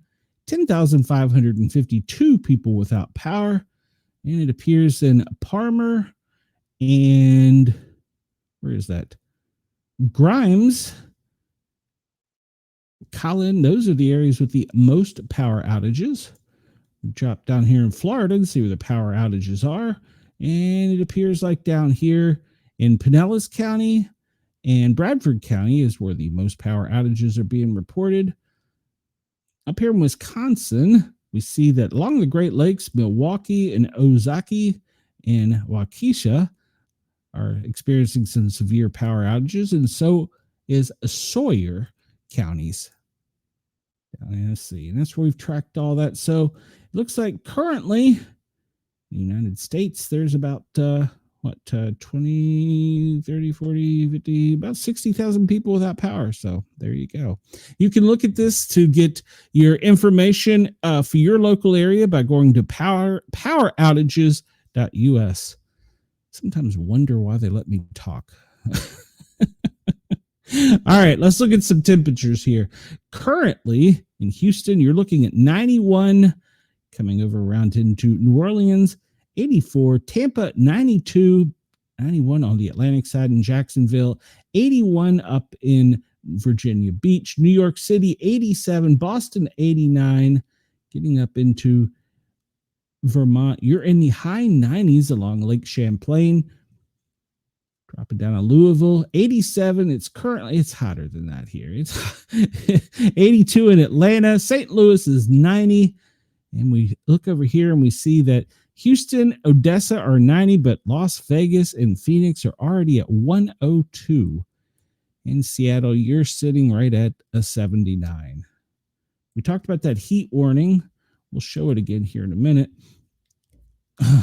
10,552 people without power. And it appears in Palmer and where is that? Grimes, Collin, those are the areas with the most power outages. We drop down here in Florida and see where the power outages are. And it appears like down here in Pinellas County and Bradford County is where the most power outages are being reported. Up here in Wisconsin, we see that along the Great Lakes, Milwaukee and Ozaukee and Waukesha are experiencing some severe power outages, and so is Sawyer counties. Let's see, and that's where we've tracked all that. So it looks like currently in the United States, there's about 20, 30, 40, 50, about 60,000 people without power. So there you go. You can look at this to get your information for your local area by going to poweroutages.us. Sometimes wonder why they let me talk. All right, let's look at some temperatures here. Currently in Houston, you're looking at 91, coming over around into New Orleans, 84, Tampa, 92, 91 on the Atlantic side in Jacksonville, 81 up in Virginia Beach, New York City, 87, Boston, 89, getting up into Vermont. You're in the high 90s along Lake Champlain. Dropping down to Louisville, 87. It's hotter than that here. It's 82 in Atlanta. St. Louis is 90. And we look over here and we see that Houston, Odessa are 90, but Las Vegas and Phoenix are already at 102. In Seattle, you're sitting right at a 79. We talked about that heat warning. We'll show it again here in a minute.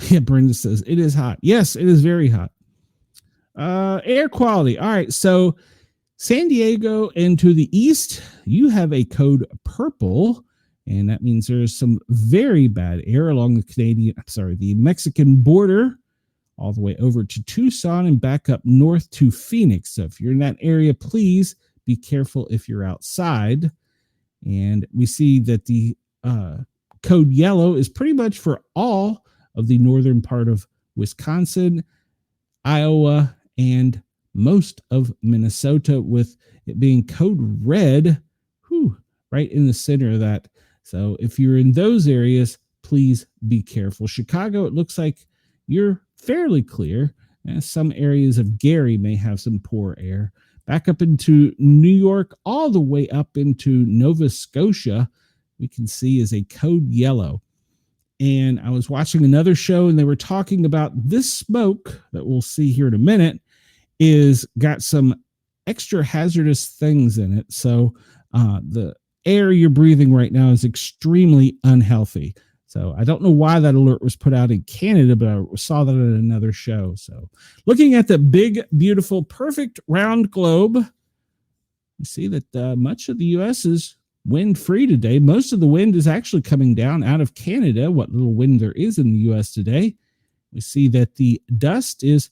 Yeah, Brenda says it is hot. Yes, it is very hot. Air quality. All right, so San Diego and to the east, you have a code purple, and that means there's some very bad air along the Mexican border, all the way over to Tucson and back up north to Phoenix. So if you're in that area, please be careful if you're outside. And we see that the code yellow is pretty much for all of the northern part of Wisconsin, Iowa, and most of Minnesota, with it being code red, right in the center of that. So if you're in those areas, please be careful. Chicago, it looks like you're fairly clear. Some areas of Gary may have some poor air. Back up into New York, all the way up into Nova Scotia, we can see is a code yellow. And I was watching another show and they were talking about this smoke that we'll see here in a minute is got some extra hazardous things in it. So the air you're breathing right now is extremely unhealthy. So I don't know why that alert was put out in Canada, but I saw that in another show. So looking at the big, beautiful, perfect round globe, you see that much of the U.S. is wind-free today. Most of the wind is actually coming down out of Canada, what little wind there is in the U.S. today. We see that the dust is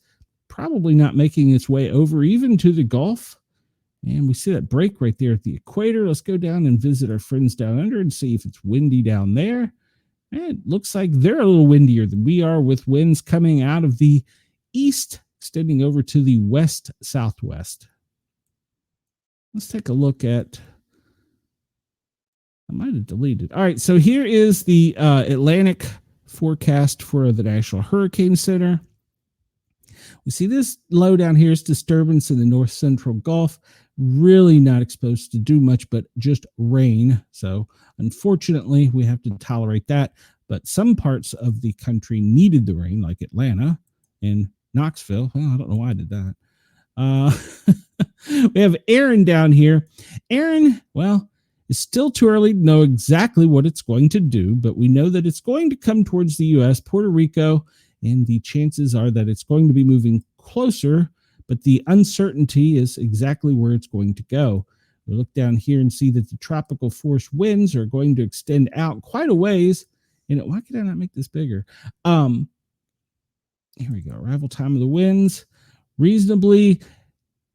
probably not making its way over even to the Gulf. And we see that break right there at the equator. Let's go down and visit our friends down under and see if it's windy down there. And it looks like they're a little windier than we are, with winds coming out of the east, extending over to the west-southwest. Let's take a look at... I might have deleted. All right, so here is the Atlantic forecast for the National Hurricane Center. We see this low down here is disturbance in the north central Gulf. Really not exposed to do much, but just rain. So unfortunately, we have to tolerate that. But some parts of the country needed the rain, like Atlanta and Knoxville. Well, I don't know why I did that. We have Aaron down here. Aaron, well, it's still too early to know exactly what it's going to do, but we know that it's going to come towards the U.S., Puerto Rico, and the chances are that it's going to be moving closer, but the uncertainty is exactly where it's going to go. We look down here and see that the tropical force winds are going to extend out quite a ways. And why could I not make this bigger? Here we go. Arrival time of the winds. Reasonably,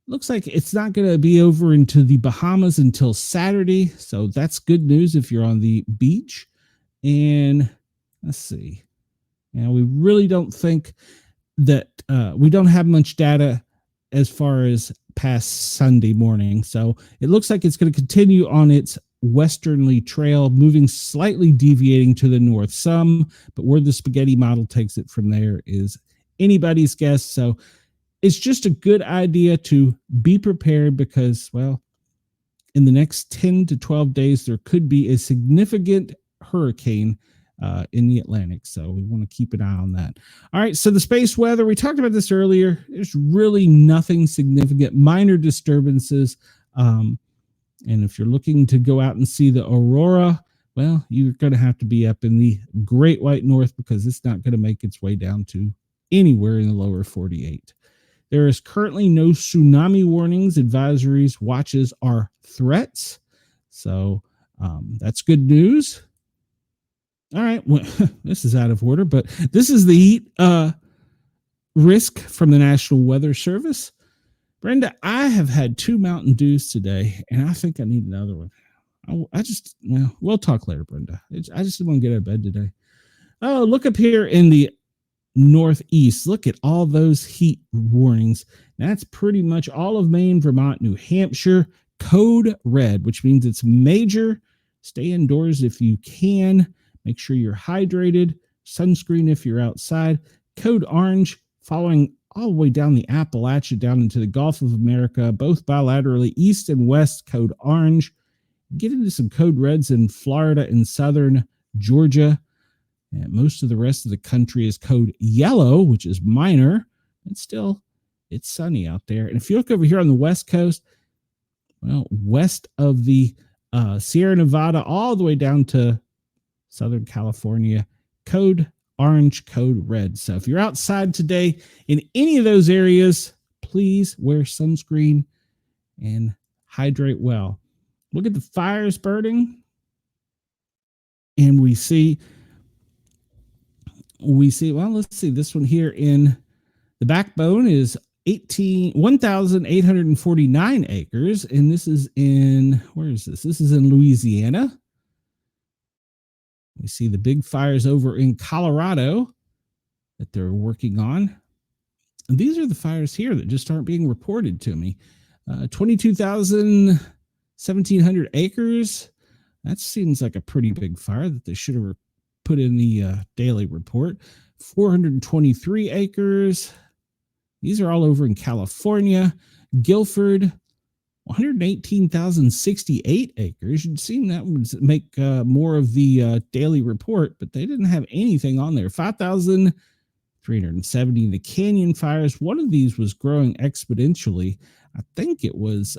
looks like it's not going to be over into the Bahamas until Saturday. So that's good news if you're on the beach. And let's see. Now, we really don't think that we don't have much data as far as past Sunday morning. So it looks like it's going to continue on its westerly trail, moving slightly deviating to the north some, but where the spaghetti model takes it from there is anybody's guess. So it's just a good idea to be prepared because, well, in the next 10 to 12 days, there could be a significant hurricane in the Atlantic. So we want to keep an eye on that. All right. So the space weather, we talked about this earlier. There's really nothing significant, minor disturbances. And if you're looking to go out and see the aurora, well, you're going to have to be up in the Great White North because it's not going to make its way down to anywhere in the lower 48. There is currently no tsunami warnings, advisories, watches, or threats. So that's good news. All right, well, this is out of order, but this is the heat risk from the National Weather Service. Brenda, I have had 2 Mountain Dews today, and I think I need another one. We'll talk later, Brenda. I just didn't want to get out of bed today. Oh, look up here in the Northeast. Look at all those heat warnings. That's pretty much all of Maine, Vermont, New Hampshire. Code red, which means it's major. Stay indoors if you can. Make sure you're hydrated. Sunscreen if you're outside. Code orange, following all the way down the Appalachia, down into the Gulf of America, both bilaterally, east and west, code orange. Get into some code reds in Florida and southern Georgia. And most of the rest of the country is code yellow, which is minor. And still, it's sunny out there. And if you look over here on the West Coast, well, west of the Sierra Nevada, all the way down to Southern California, code orange, code red. So if you're outside today in any of those areas, please wear sunscreen and hydrate well. Look at the fires burning. And we see, well, let's see, this one here in the Backbone is 1,849 acres. And this is in, where is this? This is in Louisiana. We see the big fires over in Colorado that they're working on. And these are the fires here that just aren't being reported to me. 1,700 acres. That seems like a pretty big fire that they should have put in the daily report. 423 acres. These are all over in California. Guilford, 118,068 acres. You'd seen that would make more of the daily report, but they didn't have anything on there. 5,370 in the Canyon fires. One of these was growing exponentially. I think it was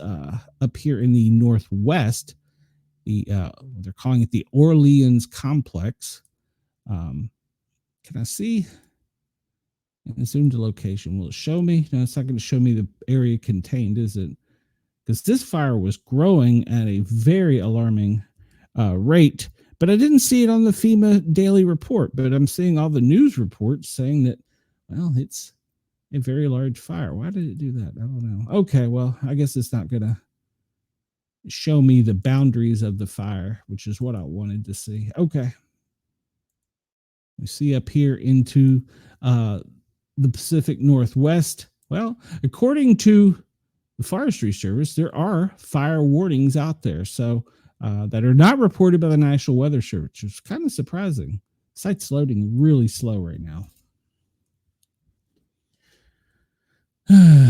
up here in the Northwest. They're calling it the Orleans Complex. Can I see? And zoom to location. Will it show me? No, it's not going to show me the area contained, is it? Because this fire was growing at a very alarming rate, but I didn't see it on the FEMA Daily Report. But I'm seeing all the news reports saying that, well, it's a very large fire. Why did it do that? I don't know. Okay, well, I guess it's not going to show me the boundaries of the fire, which is what I wanted to see. Okay. We see up here into the Pacific Northwest. Well, according to the Forestry Service, there are fire warnings out there, so that are not reported by the National Weather Service, which is kind of surprising. Site's loading really slow right now.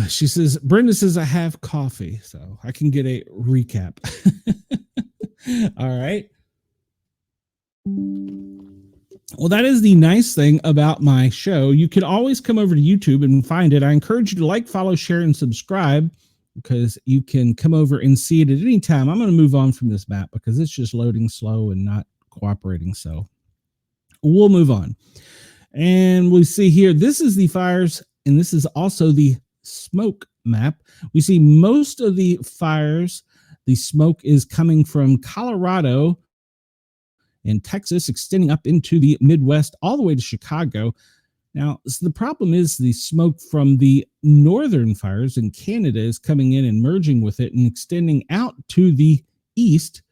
She says, Brenda says, I have coffee, so I can get a recap. All right. Well, that is the nice thing about my show. You can always come over to YouTube and find it. I encourage you to like, follow, share, and subscribe, because you can come over and see it at any time. I'm going to move on from this map because it's just loading slow and not cooperating. So we'll move on. And we see here, this is the fires, and this is also the smoke map. We see most of the fires, the smoke is coming from Colorado and Texas, extending up into the Midwest, all the way to Chicago. Now, so the problem is the smoke from the northern fires in Canada is coming in and merging with it and extending out to the east,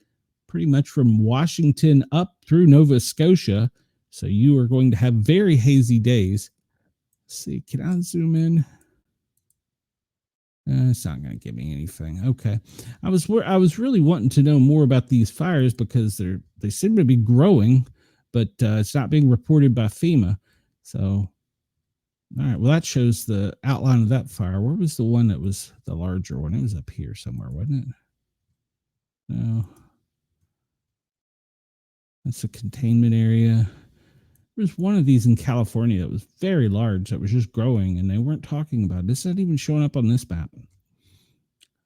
pretty much from Washington up through Nova Scotia. So you are going to have very hazy days. Let's see, can I zoom in? It's not going to give me anything. Okay. I was really wanting to know more about these fires because they seem to be growing, but it's not being reported by FEMA. So, all right. Well, that shows the outline of that fire. Where was the one that was the larger one? It was up here somewhere, wasn't it? No. That's a containment area. There's one of these in California that was very large that was just growing, and they weren't talking about it. It's not even showing up on this map. I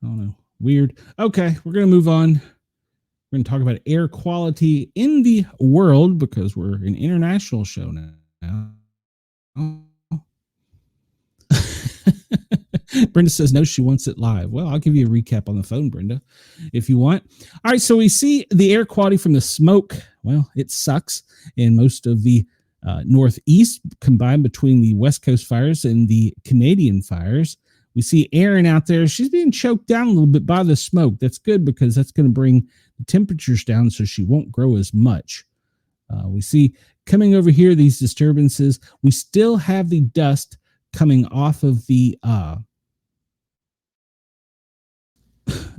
don't know. Weird. Okay, we're going to move on. We're going to talk about air quality in the world because we're an international show now. Brenda says, no, she wants it live. Well, I'll give you a recap on the phone, Brenda, if you want. All right, so we see the air quality from the smoke. Well, it sucks in most of the Northeast, combined between the West Coast fires and the Canadian fires. We see Erin out there. She's being choked down a little bit by the smoke. That's good because that's going to bring the temperatures down so she won't grow as much. We see coming over here, these disturbances. We still have the dust coming off of the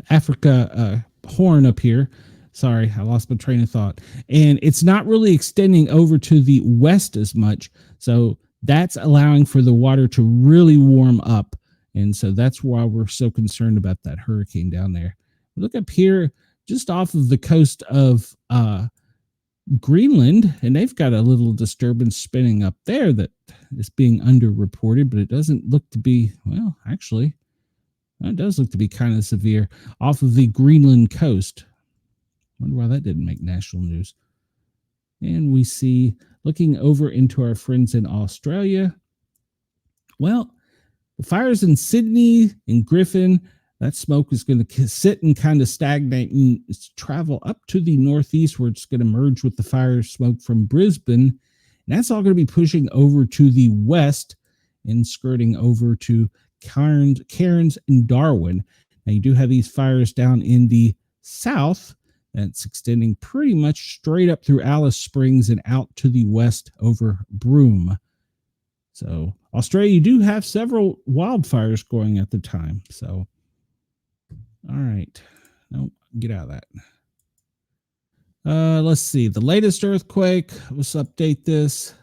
Africa horn up here. Sorry, I lost my train of thought. And it's not really extending over to the west as much. So that's allowing for the water to really warm up. And so that's why we're so concerned about that hurricane down there. Look up here, just off of the coast of Greenland, and they've got a little disturbance spinning up there that is being underreported, but it doesn't look to be, well, actually, it does look to be kind of severe off of the Greenland coast. Wonder why that didn't make national news. And we see, looking over into our friends in Australia, well, the fires in Sydney and Griffin, that smoke is going to sit and kind of stagnate and travel up to the northeast where it's going to merge with the fire smoke from Brisbane. And that's all going to be pushing over to the west and skirting over to Cairns and Darwin. Now you do have these fires down in the south that's extending pretty much straight up through Alice Springs and out to the west over Broome. So Australia, you do have several wildfires going at the time. So, all right. No, get out of that. Let's see. The latest earthquake. Let's update this.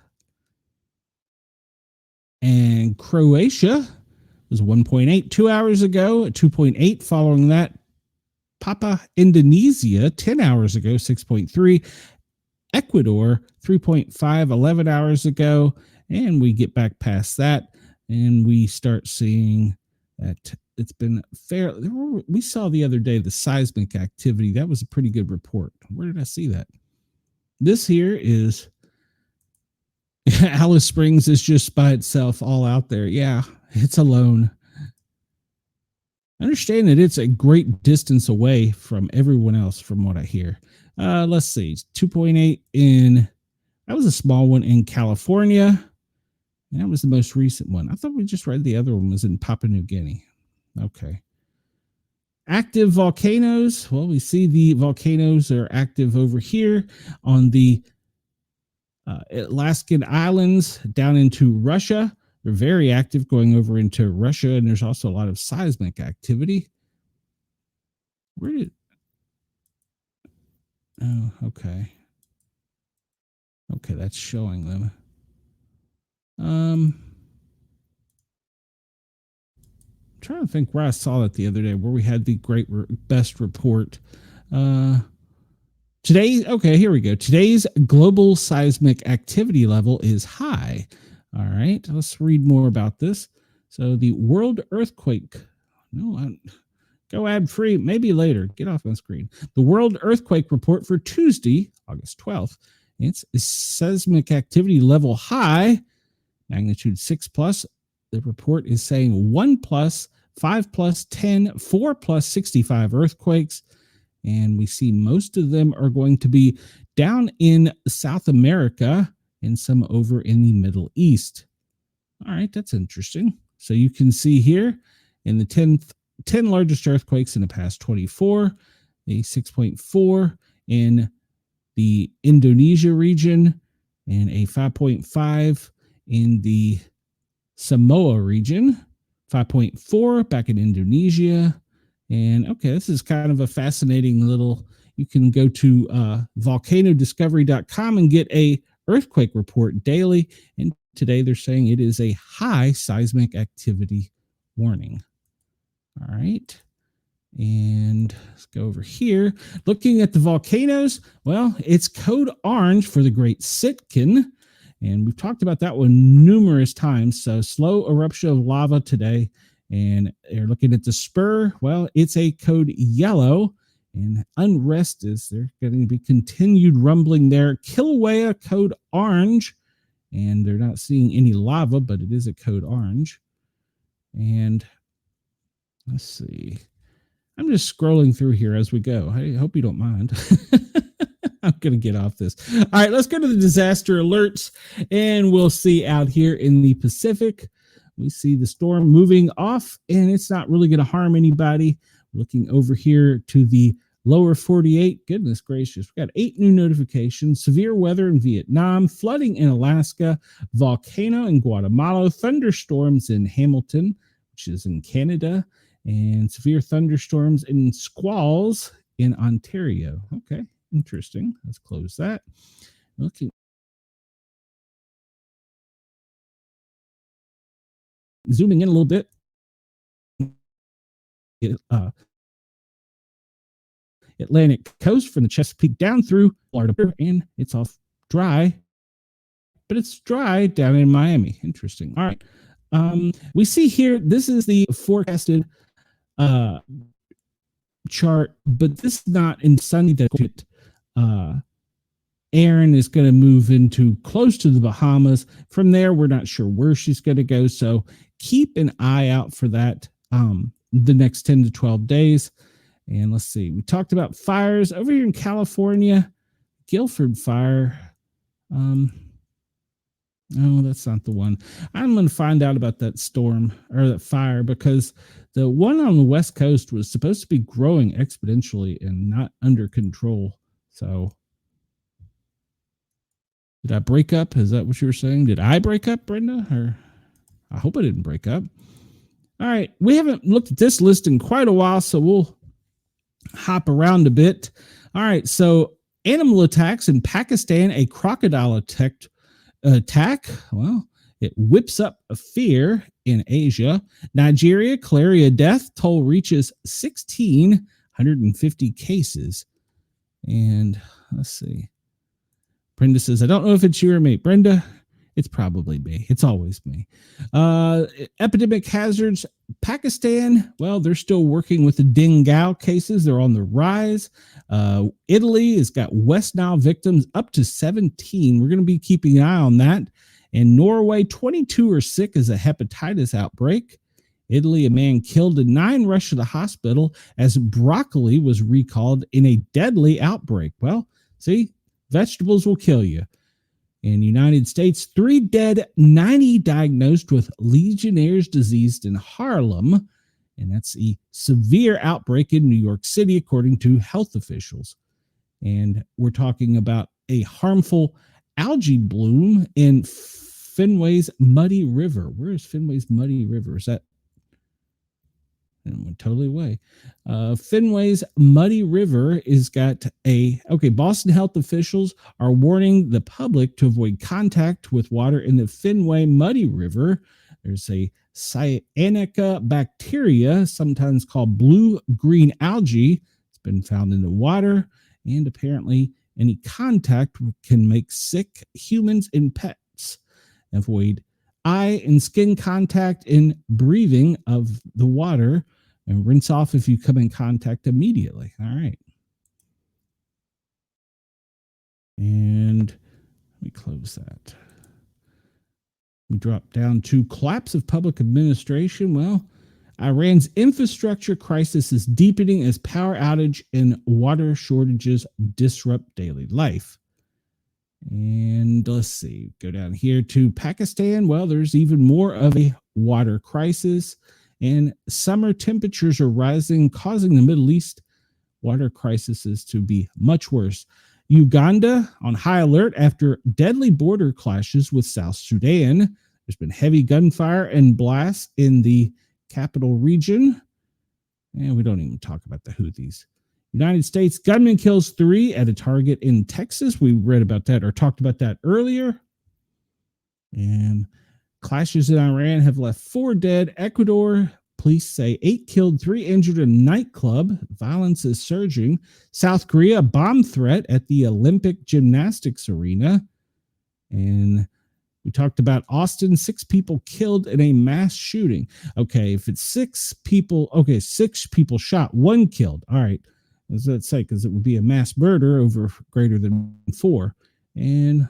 And Croatia was 1.8 2 hours ago. 2.8 following that. Papua Indonesia 10 hours ago, 6.3. Ecuador 3.5 11 hours ago. And we get back past that and we start seeing that it's been fair. We saw the other day the seismic activity. That was a pretty good report. Where did I see that? This here is Alice Springs is just by itself all out there. Yeah, it's alone. I understand that it's a great distance away from everyone else from what I hear. Let's see. 2.8 in, that was a small one in California. That was the most recent one. I thought we just read the other one was in Papua New Guinea. Okay. Active volcanoes. Well, we see the volcanoes are active over here on the Alaskan Islands down into Russia. They're very active going over into Russia, and there's also a lot of seismic activity. Where did... Oh, okay. Okay, that's showing them. I'm trying to think where I saw that the other day, where we had the best report. Today, okay, here we go. Today's global seismic activity level is high. All right, let's read more about this. So the world earthquake, go ad free, maybe later, get off my screen. The world earthquake report for Tuesday, August 12th. It's a seismic activity level high, magnitude 6+. The report is saying 1+, 5+, 10, 4+, 65 earthquakes. And we see most of them are going to be down in South America and some over in the Middle East. All right, that's interesting. So you can see here in the 10 largest earthquakes in the past 24, a 6.4 in the Indonesia region, and a 5.5 in the Samoa region, 5.4 back in Indonesia. And okay, this is kind of a fascinating little, you can go to volcanodiscovery.com and get a earthquake report daily. And today they're saying it is a high seismic activity warning. All right. And let's go over here. Looking at the volcanoes, well, it's code orange for the Great Sitkin. And we've talked about that one numerous times. So slow eruption of lava today. And they're looking at the spur. Well, it's a code yellow. And unrest is there going to be continued rumbling there. Kilauea code orange. And they're not seeing any lava, but it is a code orange. And let's see. I'm just scrolling through here as we go. I hope you don't mind. I'm going to get off this. All right, let's go to the disaster alerts. And we'll see out here in the Pacific. we see the storm moving off, and it's not really going to harm anybody. Looking over here to the lower 48, goodness gracious, we got 8 new notifications. Severe weather in Vietnam, flooding in Alaska, volcano in Guatemala, thunderstorms in Hamilton, which is in Canada, and severe thunderstorms and squalls in Ontario. Okay, interesting. Let's close that. Looking. Zooming in a little bit. Atlantic coast from the Chesapeake down through Florida, and it's all dry, but it's dry down in Miami. Interesting. All right. We see here, this is the forecasted chart, but this is not in sunny that Erin is going to move into close to the Bahamas. From there, we're not sure where she's going to go, so keep an eye out for that the next 10 to 12 days. And let's see, we talked about fires over here in California, Guilford fire. No, that's not the one. I'm going to find out about that storm or that fire, because the one on the West Coast was supposed to be growing exponentially and not under control. So did I break up? Is that what you were saying? Did I break up, Brenda? Or I hope I didn't break up. All right. We haven't looked at this list in quite a while, so we'll hop around a bit. All right. So animal attacks in Pakistan, a crocodile attack. Well, it whips up a fear in Asia. Nigeria, malaria death toll reaches 1,650 cases. And let's see. Brenda says, I don't know if it's you or me. Brenda, it's probably me. It's always me. Epidemic hazards. Pakistan, well, they're still working with the dengue cases. They're on the rise. Italy has got West Nile victims up to 17. We're going to be keeping an eye on that. And Norway, 22 are sick as a hepatitis outbreak. Italy, a man killed and 9 rushed to the hospital as broccoli was recalled in a deadly outbreak. Well, see, vegetables will kill you. In the United States, 3 dead, 90 diagnosed with Legionnaire's disease in Harlem. And that's a severe outbreak in New York City, according to health officials. And we're talking about a harmful algae bloom in Fenway's Muddy River. Where is Fenway's Muddy River? Is that? It went totally away. Fenway's Muddy River is got Boston health officials are warning the public to avoid contact with water in the Fenway Muddy River. There's a cyanide bacteria, sometimes called blue-green algae. It's been found in the water, and apparently any contact can make sick humans and pets. Avoid eye and skin contact in breathing of the water, and rinse off if you come in contact immediately. All right. And let me close that. We drop down to collapse of public administration. Well, Iran's infrastructure crisis is deepening as power outage and water shortages disrupt daily life. And let's see, go down here to Pakistan. Well, there's even more of a water crisis, and summer temperatures are rising, causing the Middle East water crises to be much worse. Uganda on high alert after deadly border clashes with South Sudan. There's been heavy gunfire and blasts in the capital region. And we don't even talk about the Houthis. United States gunman kills 3 at a target in Texas. We read about that or talked about that earlier. And clashes in Iran have left 4 dead. Ecuador, police say 8 killed, 3 injured in a nightclub. Violence is surging. South Korea, bomb threat at the Olympic gymnastics arena. And we talked about Austin, 6 people killed in a mass shooting. Okay, if it's 6 people, 6 people shot, 1 killed. All right. As that say, because it would be a mass murder over greater than 4. And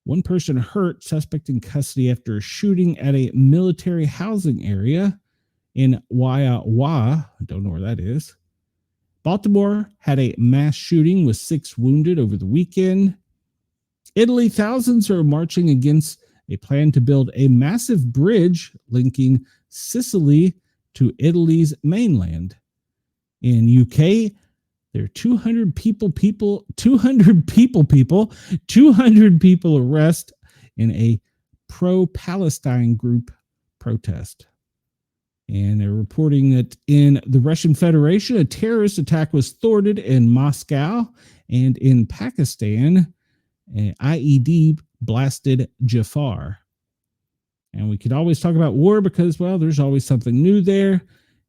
1 person hurt, suspect in custody after a shooting at a military housing area in Waiawa. I don't know where that is. Baltimore had a mass shooting with 6 wounded over the weekend. Italy, thousands are marching against They plan to build a massive bridge linking Sicily to Italy's mainland. In UK, there are 200 people arrest in a pro-Palestine group protest. And they're reporting that in the Russian Federation, a terrorist attack was thwarted in Moscow, and in Pakistan, an IED blasted Jafar. And we could always talk about war because, well, there's always something new there.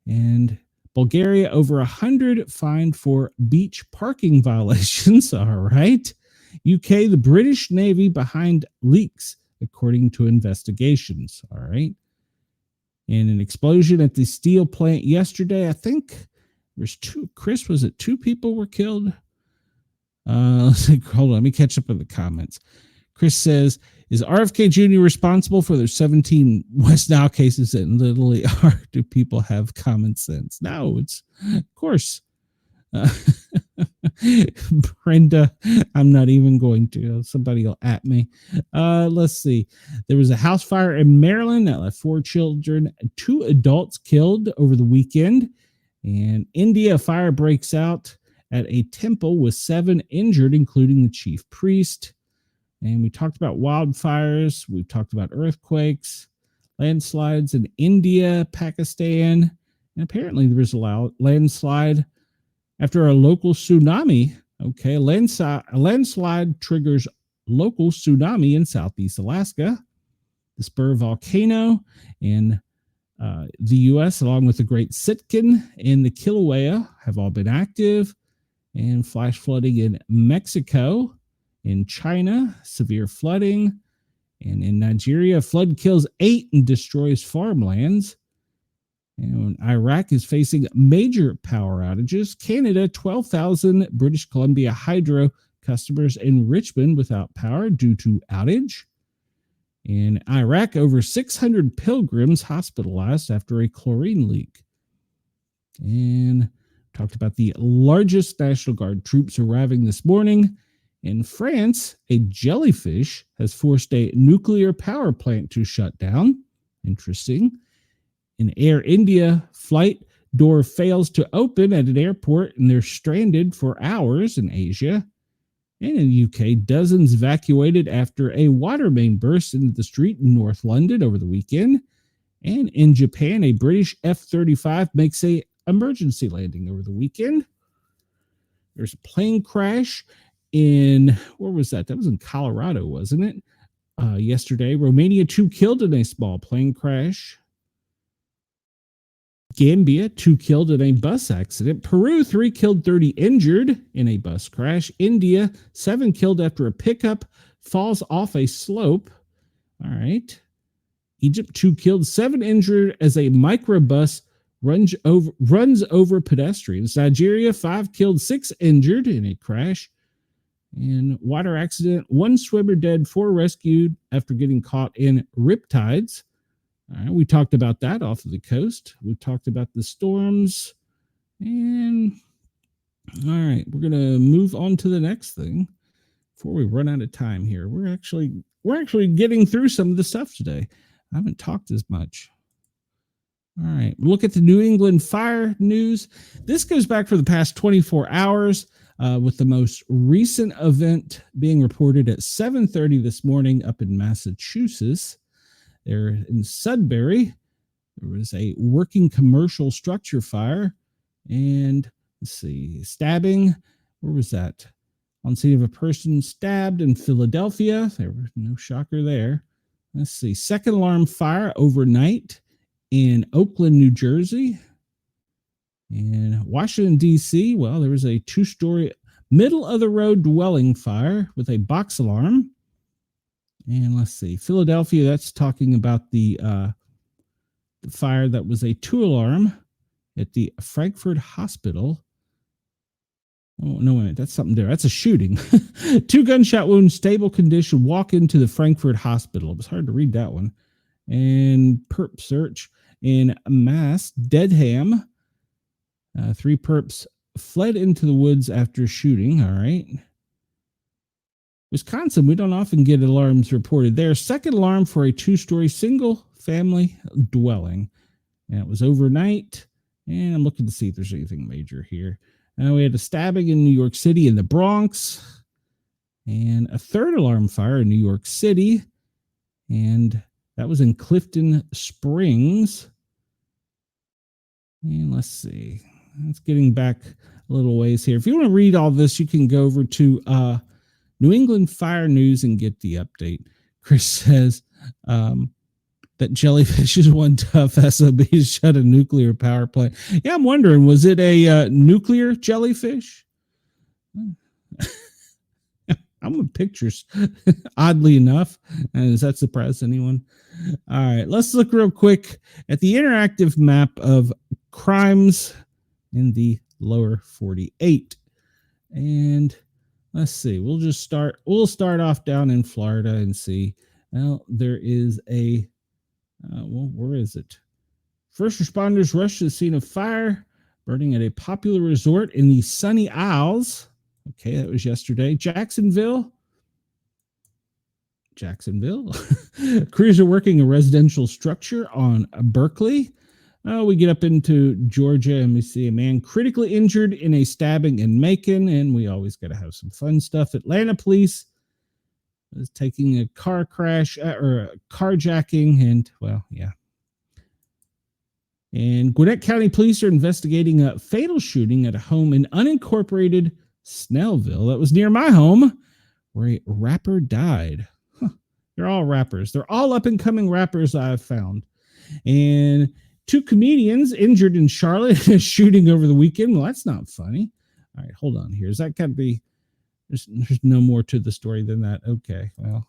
And Bulgaria, over 100 fined for beach parking violations. All right. UK, the British Navy behind leaks, according to investigations. All right. In an explosion at the steel plant yesterday, I think there's Chris, was it 2 people were killed? Hold on, let me catch up in the comments. Chris says, is RFK Jr. responsible for their 17 West Nile cases that literally are? Do people have common sense? No, it's, of course. Brenda, I'm not even going to. Somebody will at me. Let's see. There was a house fire in Maryland that left 4 children, 2 adults killed over the weekend. And India, fire breaks out at a temple with 7 injured, including the chief priest. And we talked about wildfires. We talked about earthquakes, landslides in India, Pakistan. And apparently there was a landslide after a local tsunami. Okay, a landslide triggers local tsunami in southeast Alaska. The Spur volcano in the U.S., along with the Great Sitkin and the Kilauea, have all been active. And flash flooding in Mexico, in China, severe flooding. And in Nigeria, flood kills 8 and destroys farmlands. And Iraq is facing major power outages. Canada, 12,000 British Columbia hydro customers in Richmond without power due to outage. In Iraq, over 600 pilgrims hospitalized after a chlorine leak. And talked about the largest National Guard troops arriving this morning. In France, a jellyfish has forced a nuclear power plant to shut down. Interesting. In Air India, flight door fails to open at an airport and they're stranded for hours in Asia. And in the UK, dozens evacuated after a water main burst into the street in North London over the weekend. And in Japan, a British F-35 makes a emergency landing over the weekend. There's a plane crash in, where was that? That was in Colorado, wasn't it? Yesterday, Romania, 2 killed in a small plane crash. Gambia, 2 killed in a bus accident. Peru, 3 killed, 30 injured in a bus crash. India, 7 killed after a pickup falls off a slope. All right. Egypt, 2 killed, 7 injured as a microbus runs over pedestrians. Nigeria, 5 killed, 6 injured in a crash. And water accident, 1 swimmer dead, 4 rescued after getting caught in riptides. All right, we talked about that off of the coast. We talked about the storms. And all right, we're going to move on to the next thing before we run out of time here. We're actually getting through some of the stuff today. I haven't talked as much. All right, look at the New England fire news. This goes back for the past 24 hours, with the most recent event being reported at 7:30 this morning up in Massachusetts. There in Sudbury, there was a working commercial structure fire. And let's see, stabbing. Where was that? On scene of a person stabbed in Philadelphia. There was no shocker there. Let's see, second alarm fire overnight in Oakland, New Jersey. In Washington, D.C., well, there was a 2-story middle-of-the-road dwelling fire with a box alarm. And let's see, Philadelphia, that's talking about the fire that was a 2-alarm at the Frankfurt Hospital. Oh, no, wait, that's something there. That's a shooting. 2 gunshot wounds, stable condition, walk into the Frankfurt Hospital. It was hard to read that one. And perp search in Mass, Dedham. 3 perps fled into the woods after shooting. All right. Wisconsin, we don't often get alarms reported there. Second alarm for a 2-story single family dwelling. And it was overnight. And I'm looking to see if there's anything major here. We had a stabbing in New York City in the Bronx. And a third alarm fire in New York City. And that was in Clifton Springs. And let's see. It's getting back a little ways here. If you want to read all this, you can go over to New England Fire News and get the update. Chris says that jellyfish is one tough SOB to shut a nuclear power plant. Yeah, I'm wondering, was it a nuclear jellyfish? I'm with pictures, oddly enough. Does that surprise anyone? All right, let's look real quick at the interactive map of crimes in the lower 48. And let's see, we'll start off down in Florida and see. Well, there is where is it? First responders rushed to the scene of fire burning at a popular resort in the Sunny Isles. Okay, that was yesterday. Jacksonville. Crews are working a residential structure on Berkeley. We get up into Georgia and we see a man critically injured in a stabbing in Macon, and we always got to have some fun stuff. Atlanta police is taking a car crash or a carjacking, and well, yeah. And Gwinnett County police are investigating a fatal shooting at a home in unincorporated Snellville that was near my home, where a rapper died. They're all rappers. They're all up-and-coming rappers I've found. And 2 comedians injured in Charlotte in a shooting over the weekend. Well, that's not funny. All right, hold on here. Is that got to be... There's no more to the story than that. Okay, well,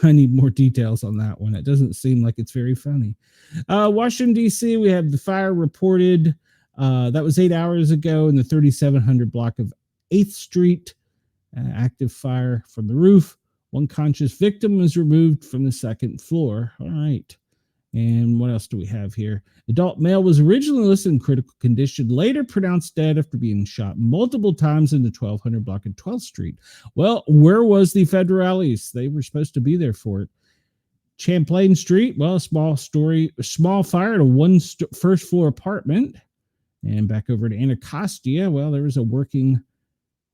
I need more details on that one. It doesn't seem like it's very funny. Washington, D.C., we have the fire reported. That was 8 hours ago in the 3700 block of 8th Street. Active fire from the roof. One conscious victim was removed from the 2nd floor. All right. And what else do we have here? Adult male was originally listed in critical condition, later pronounced dead after being shot multiple times in the 1200 block of 12th Street. Well, where was the federales? They were supposed to be there for it. Champlain Street, well, a small fire at a first floor apartment. And back over to Anacostia, well, there was a working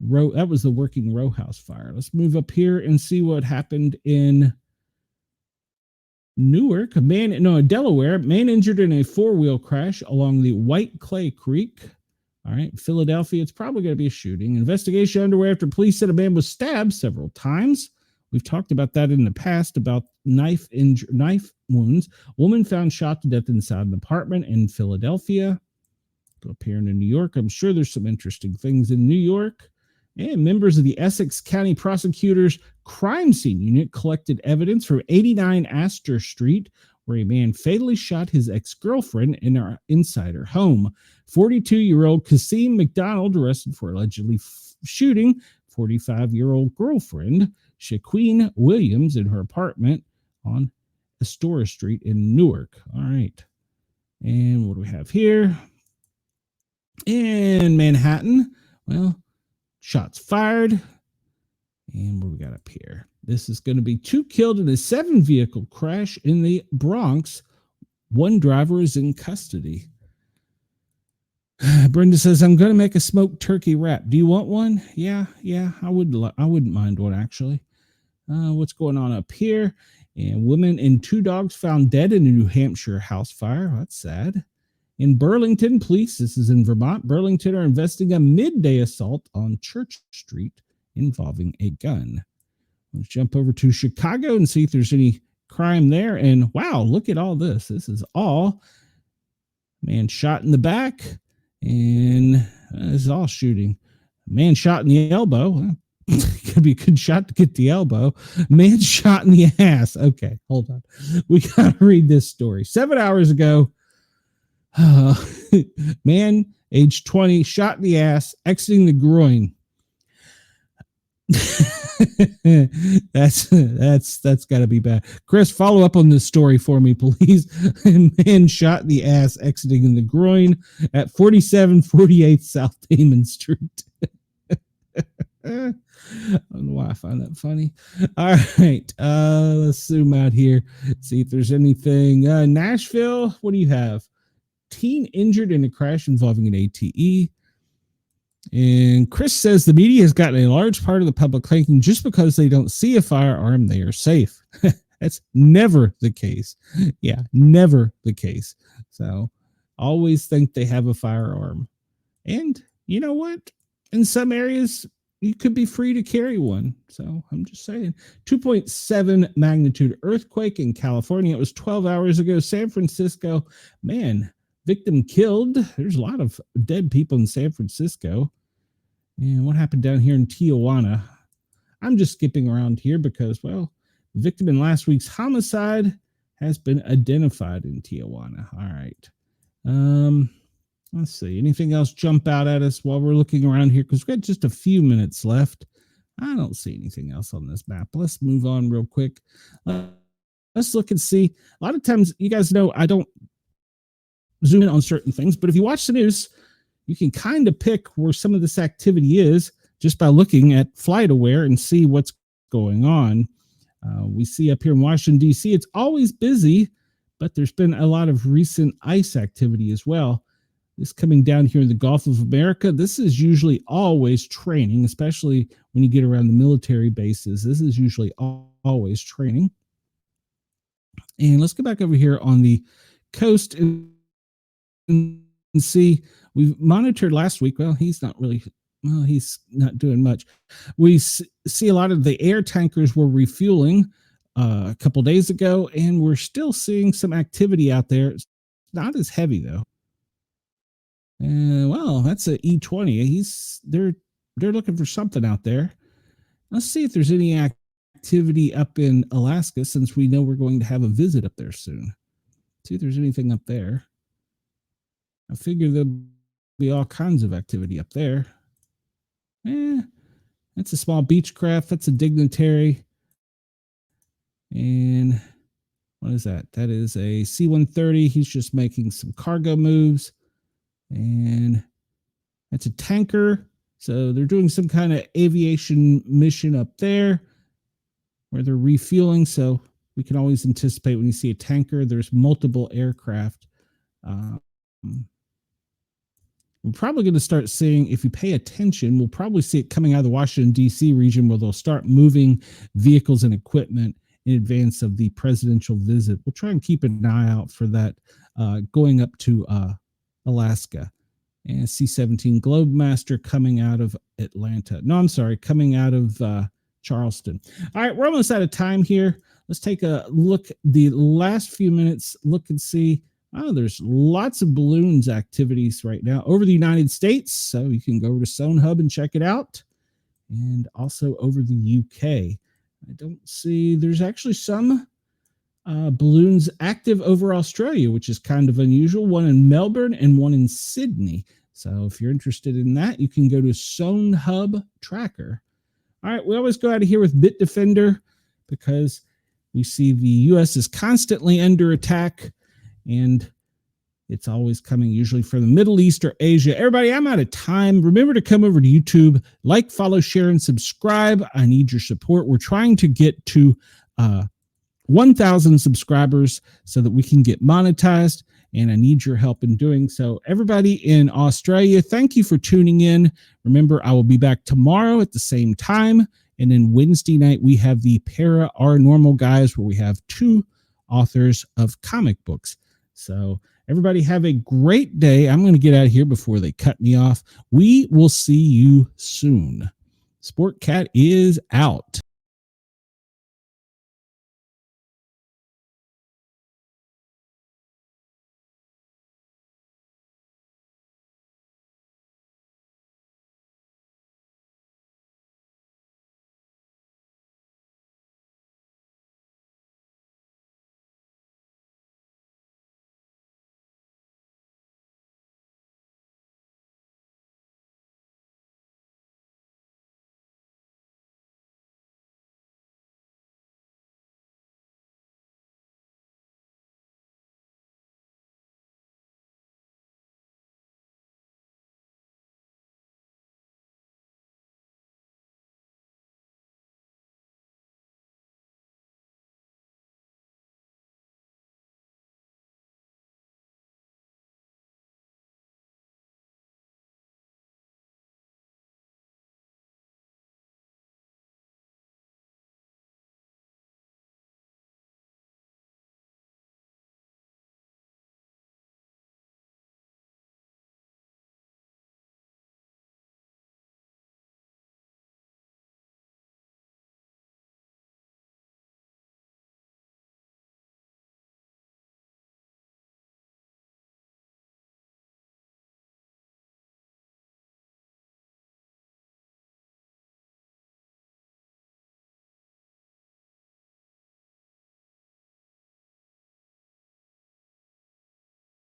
row house fire. Let's move up here and see what happened in Newark. Delaware. Man injured in a 4-wheel crash along the White Clay Creek. All right, Philadelphia. It's probably going to be a shooting. Investigation underway after police said a man was stabbed several times. We've talked about that in the past, about knife wounds. Woman found shot to death inside an apartment in Philadelphia. Go up here in New York. I'm sure there's some interesting things in New York. And members of the Essex County Prosecutor's Crime Scene Unit collected evidence from 89 Astor Street, where a man fatally shot his ex-girlfriend inside her home. 42-year-old Kasim McDonald arrested for allegedly shooting 45-year-old girlfriend Shaqueen Williams in her apartment on Astoria Street in Newark. All right. And what do we have here? In Manhattan, well, shots fired. And what do we got up here? This is going to be 2 killed in a 7-vehicle crash in the Bronx. 1 driver is in custody. Brenda says, I'm going to make a smoked turkey wrap. Do you want one? Yeah, I wouldn't mind one, actually. What's going on up here? And women and 2 dogs found dead in a New Hampshire house fire. That's sad. In Burlington, police, this is in Vermont, Burlington are investigating a midday assault on Church Street involving a gun. Let's jump over to Chicago and see if there's any crime there. And wow, look at all this. This is all man shot in the back, and this is all shooting. Man shot in the elbow. Well, could be a good shot to get the elbow. Man shot in the ass. Okay, hold on. We got to read this story. 7 hours ago, man, age 20, shot in the ass, exiting the groin. That's got to be bad. Chris, follow up on this story for me, please. Man shot in the ass, exiting in the groin at 4748 South Damon Street. I don't know why I find that funny. All right. Let's zoom out here. See if there's anything. Nashville, what do you have? Teen injured in a crash involving an ATE. And Chris says the media has gotten a large part of the public thinking just because they don't see a firearm, they are safe. That's never the case. Yeah, never the case. So always think they have a firearm. And you know what? In some areas, you could be free to carry one. So I'm just saying. 2.7 magnitude earthquake in California. It was 12 hours ago. San Francisco, man, victim killed. There's a lot of dead people in San Francisco. And what happened down here in Tijuana? I'm just skipping around here because, well, the victim in last week's homicide has been identified in Tijuana. All right. Let's see. Anything else jump out at us while we're looking around here? Because we've got just a few minutes left. I don't see anything else on this map. Let's move on real quick. Let's look and see. A lot of times, you guys know I don't zoom in on certain things, but if you watch the news, you can kind of pick where some of this activity is just by looking at FlightAware and see what's going on. We see up here in Washington, D.C., it's always busy, but there's been a lot of recent ice activity as well. This coming down here in the Gulf of America, this is usually always training, especially when you get around the military bases. This is usually always training. And let's go back over here on the coast and see. We've monitored last week. Well, he's not doing much. We see a lot of the air tankers were refueling a couple days ago, and we're still seeing some activity out there. It's not as heavy, though. Well, that's an E-20. They're looking for something out there. Let's see if there's any activity up in Alaska, since we know we're going to have a visit up there soon. See if there's anything up there. I figure there'll be all kinds of activity up there. That's a small Beechcraft. That's a Dignitary. And what is that? That is a C-130. He's just making some cargo moves. And that's a tanker. So they're doing some kind of aviation mission up there where they're refueling. So we can always anticipate when you see a tanker, there's multiple aircraft. We're probably going to start seeing, if you pay attention, we'll probably see it coming out of the Washington, D.C. region, where they'll start moving vehicles and equipment in advance of the presidential visit. We'll try and keep an eye out for that going up to Alaska. And C-17 Globemaster coming out of Atlanta. No, I'm sorry, coming out of Charleston. All right, we're almost out of time here. Let's take a look, the last few minutes, look and see. Oh, there's lots of balloons activities right now over the United States. So you can go over to SoneHub and check it out. And also over the UK. I don't see, there's actually some balloons active over Australia, which is kind of unusual. One in Melbourne and one in Sydney. So if you're interested in that, you can go to SoneHub Tracker. All right, we always go out of here with Bitdefender because we see the U.S. is constantly under attack, and it's always coming usually from the Middle East or Asia. Everybody, I'm out of time. Remember to come over to YouTube, like, follow, share, and subscribe. I need your support. We're trying to get to 1,000 subscribers so that we can get monetized, and I need your help in doing so. Everybody in Australia, thank you for tuning in. Remember, I will be back tomorrow at the same time, and then Wednesday night we have the Para Our Normal Guys, where we have 2 authors of comic books. So everybody have a great day. I'm going to get out of here before they cut me off. We will see you soon. Sportcat is out.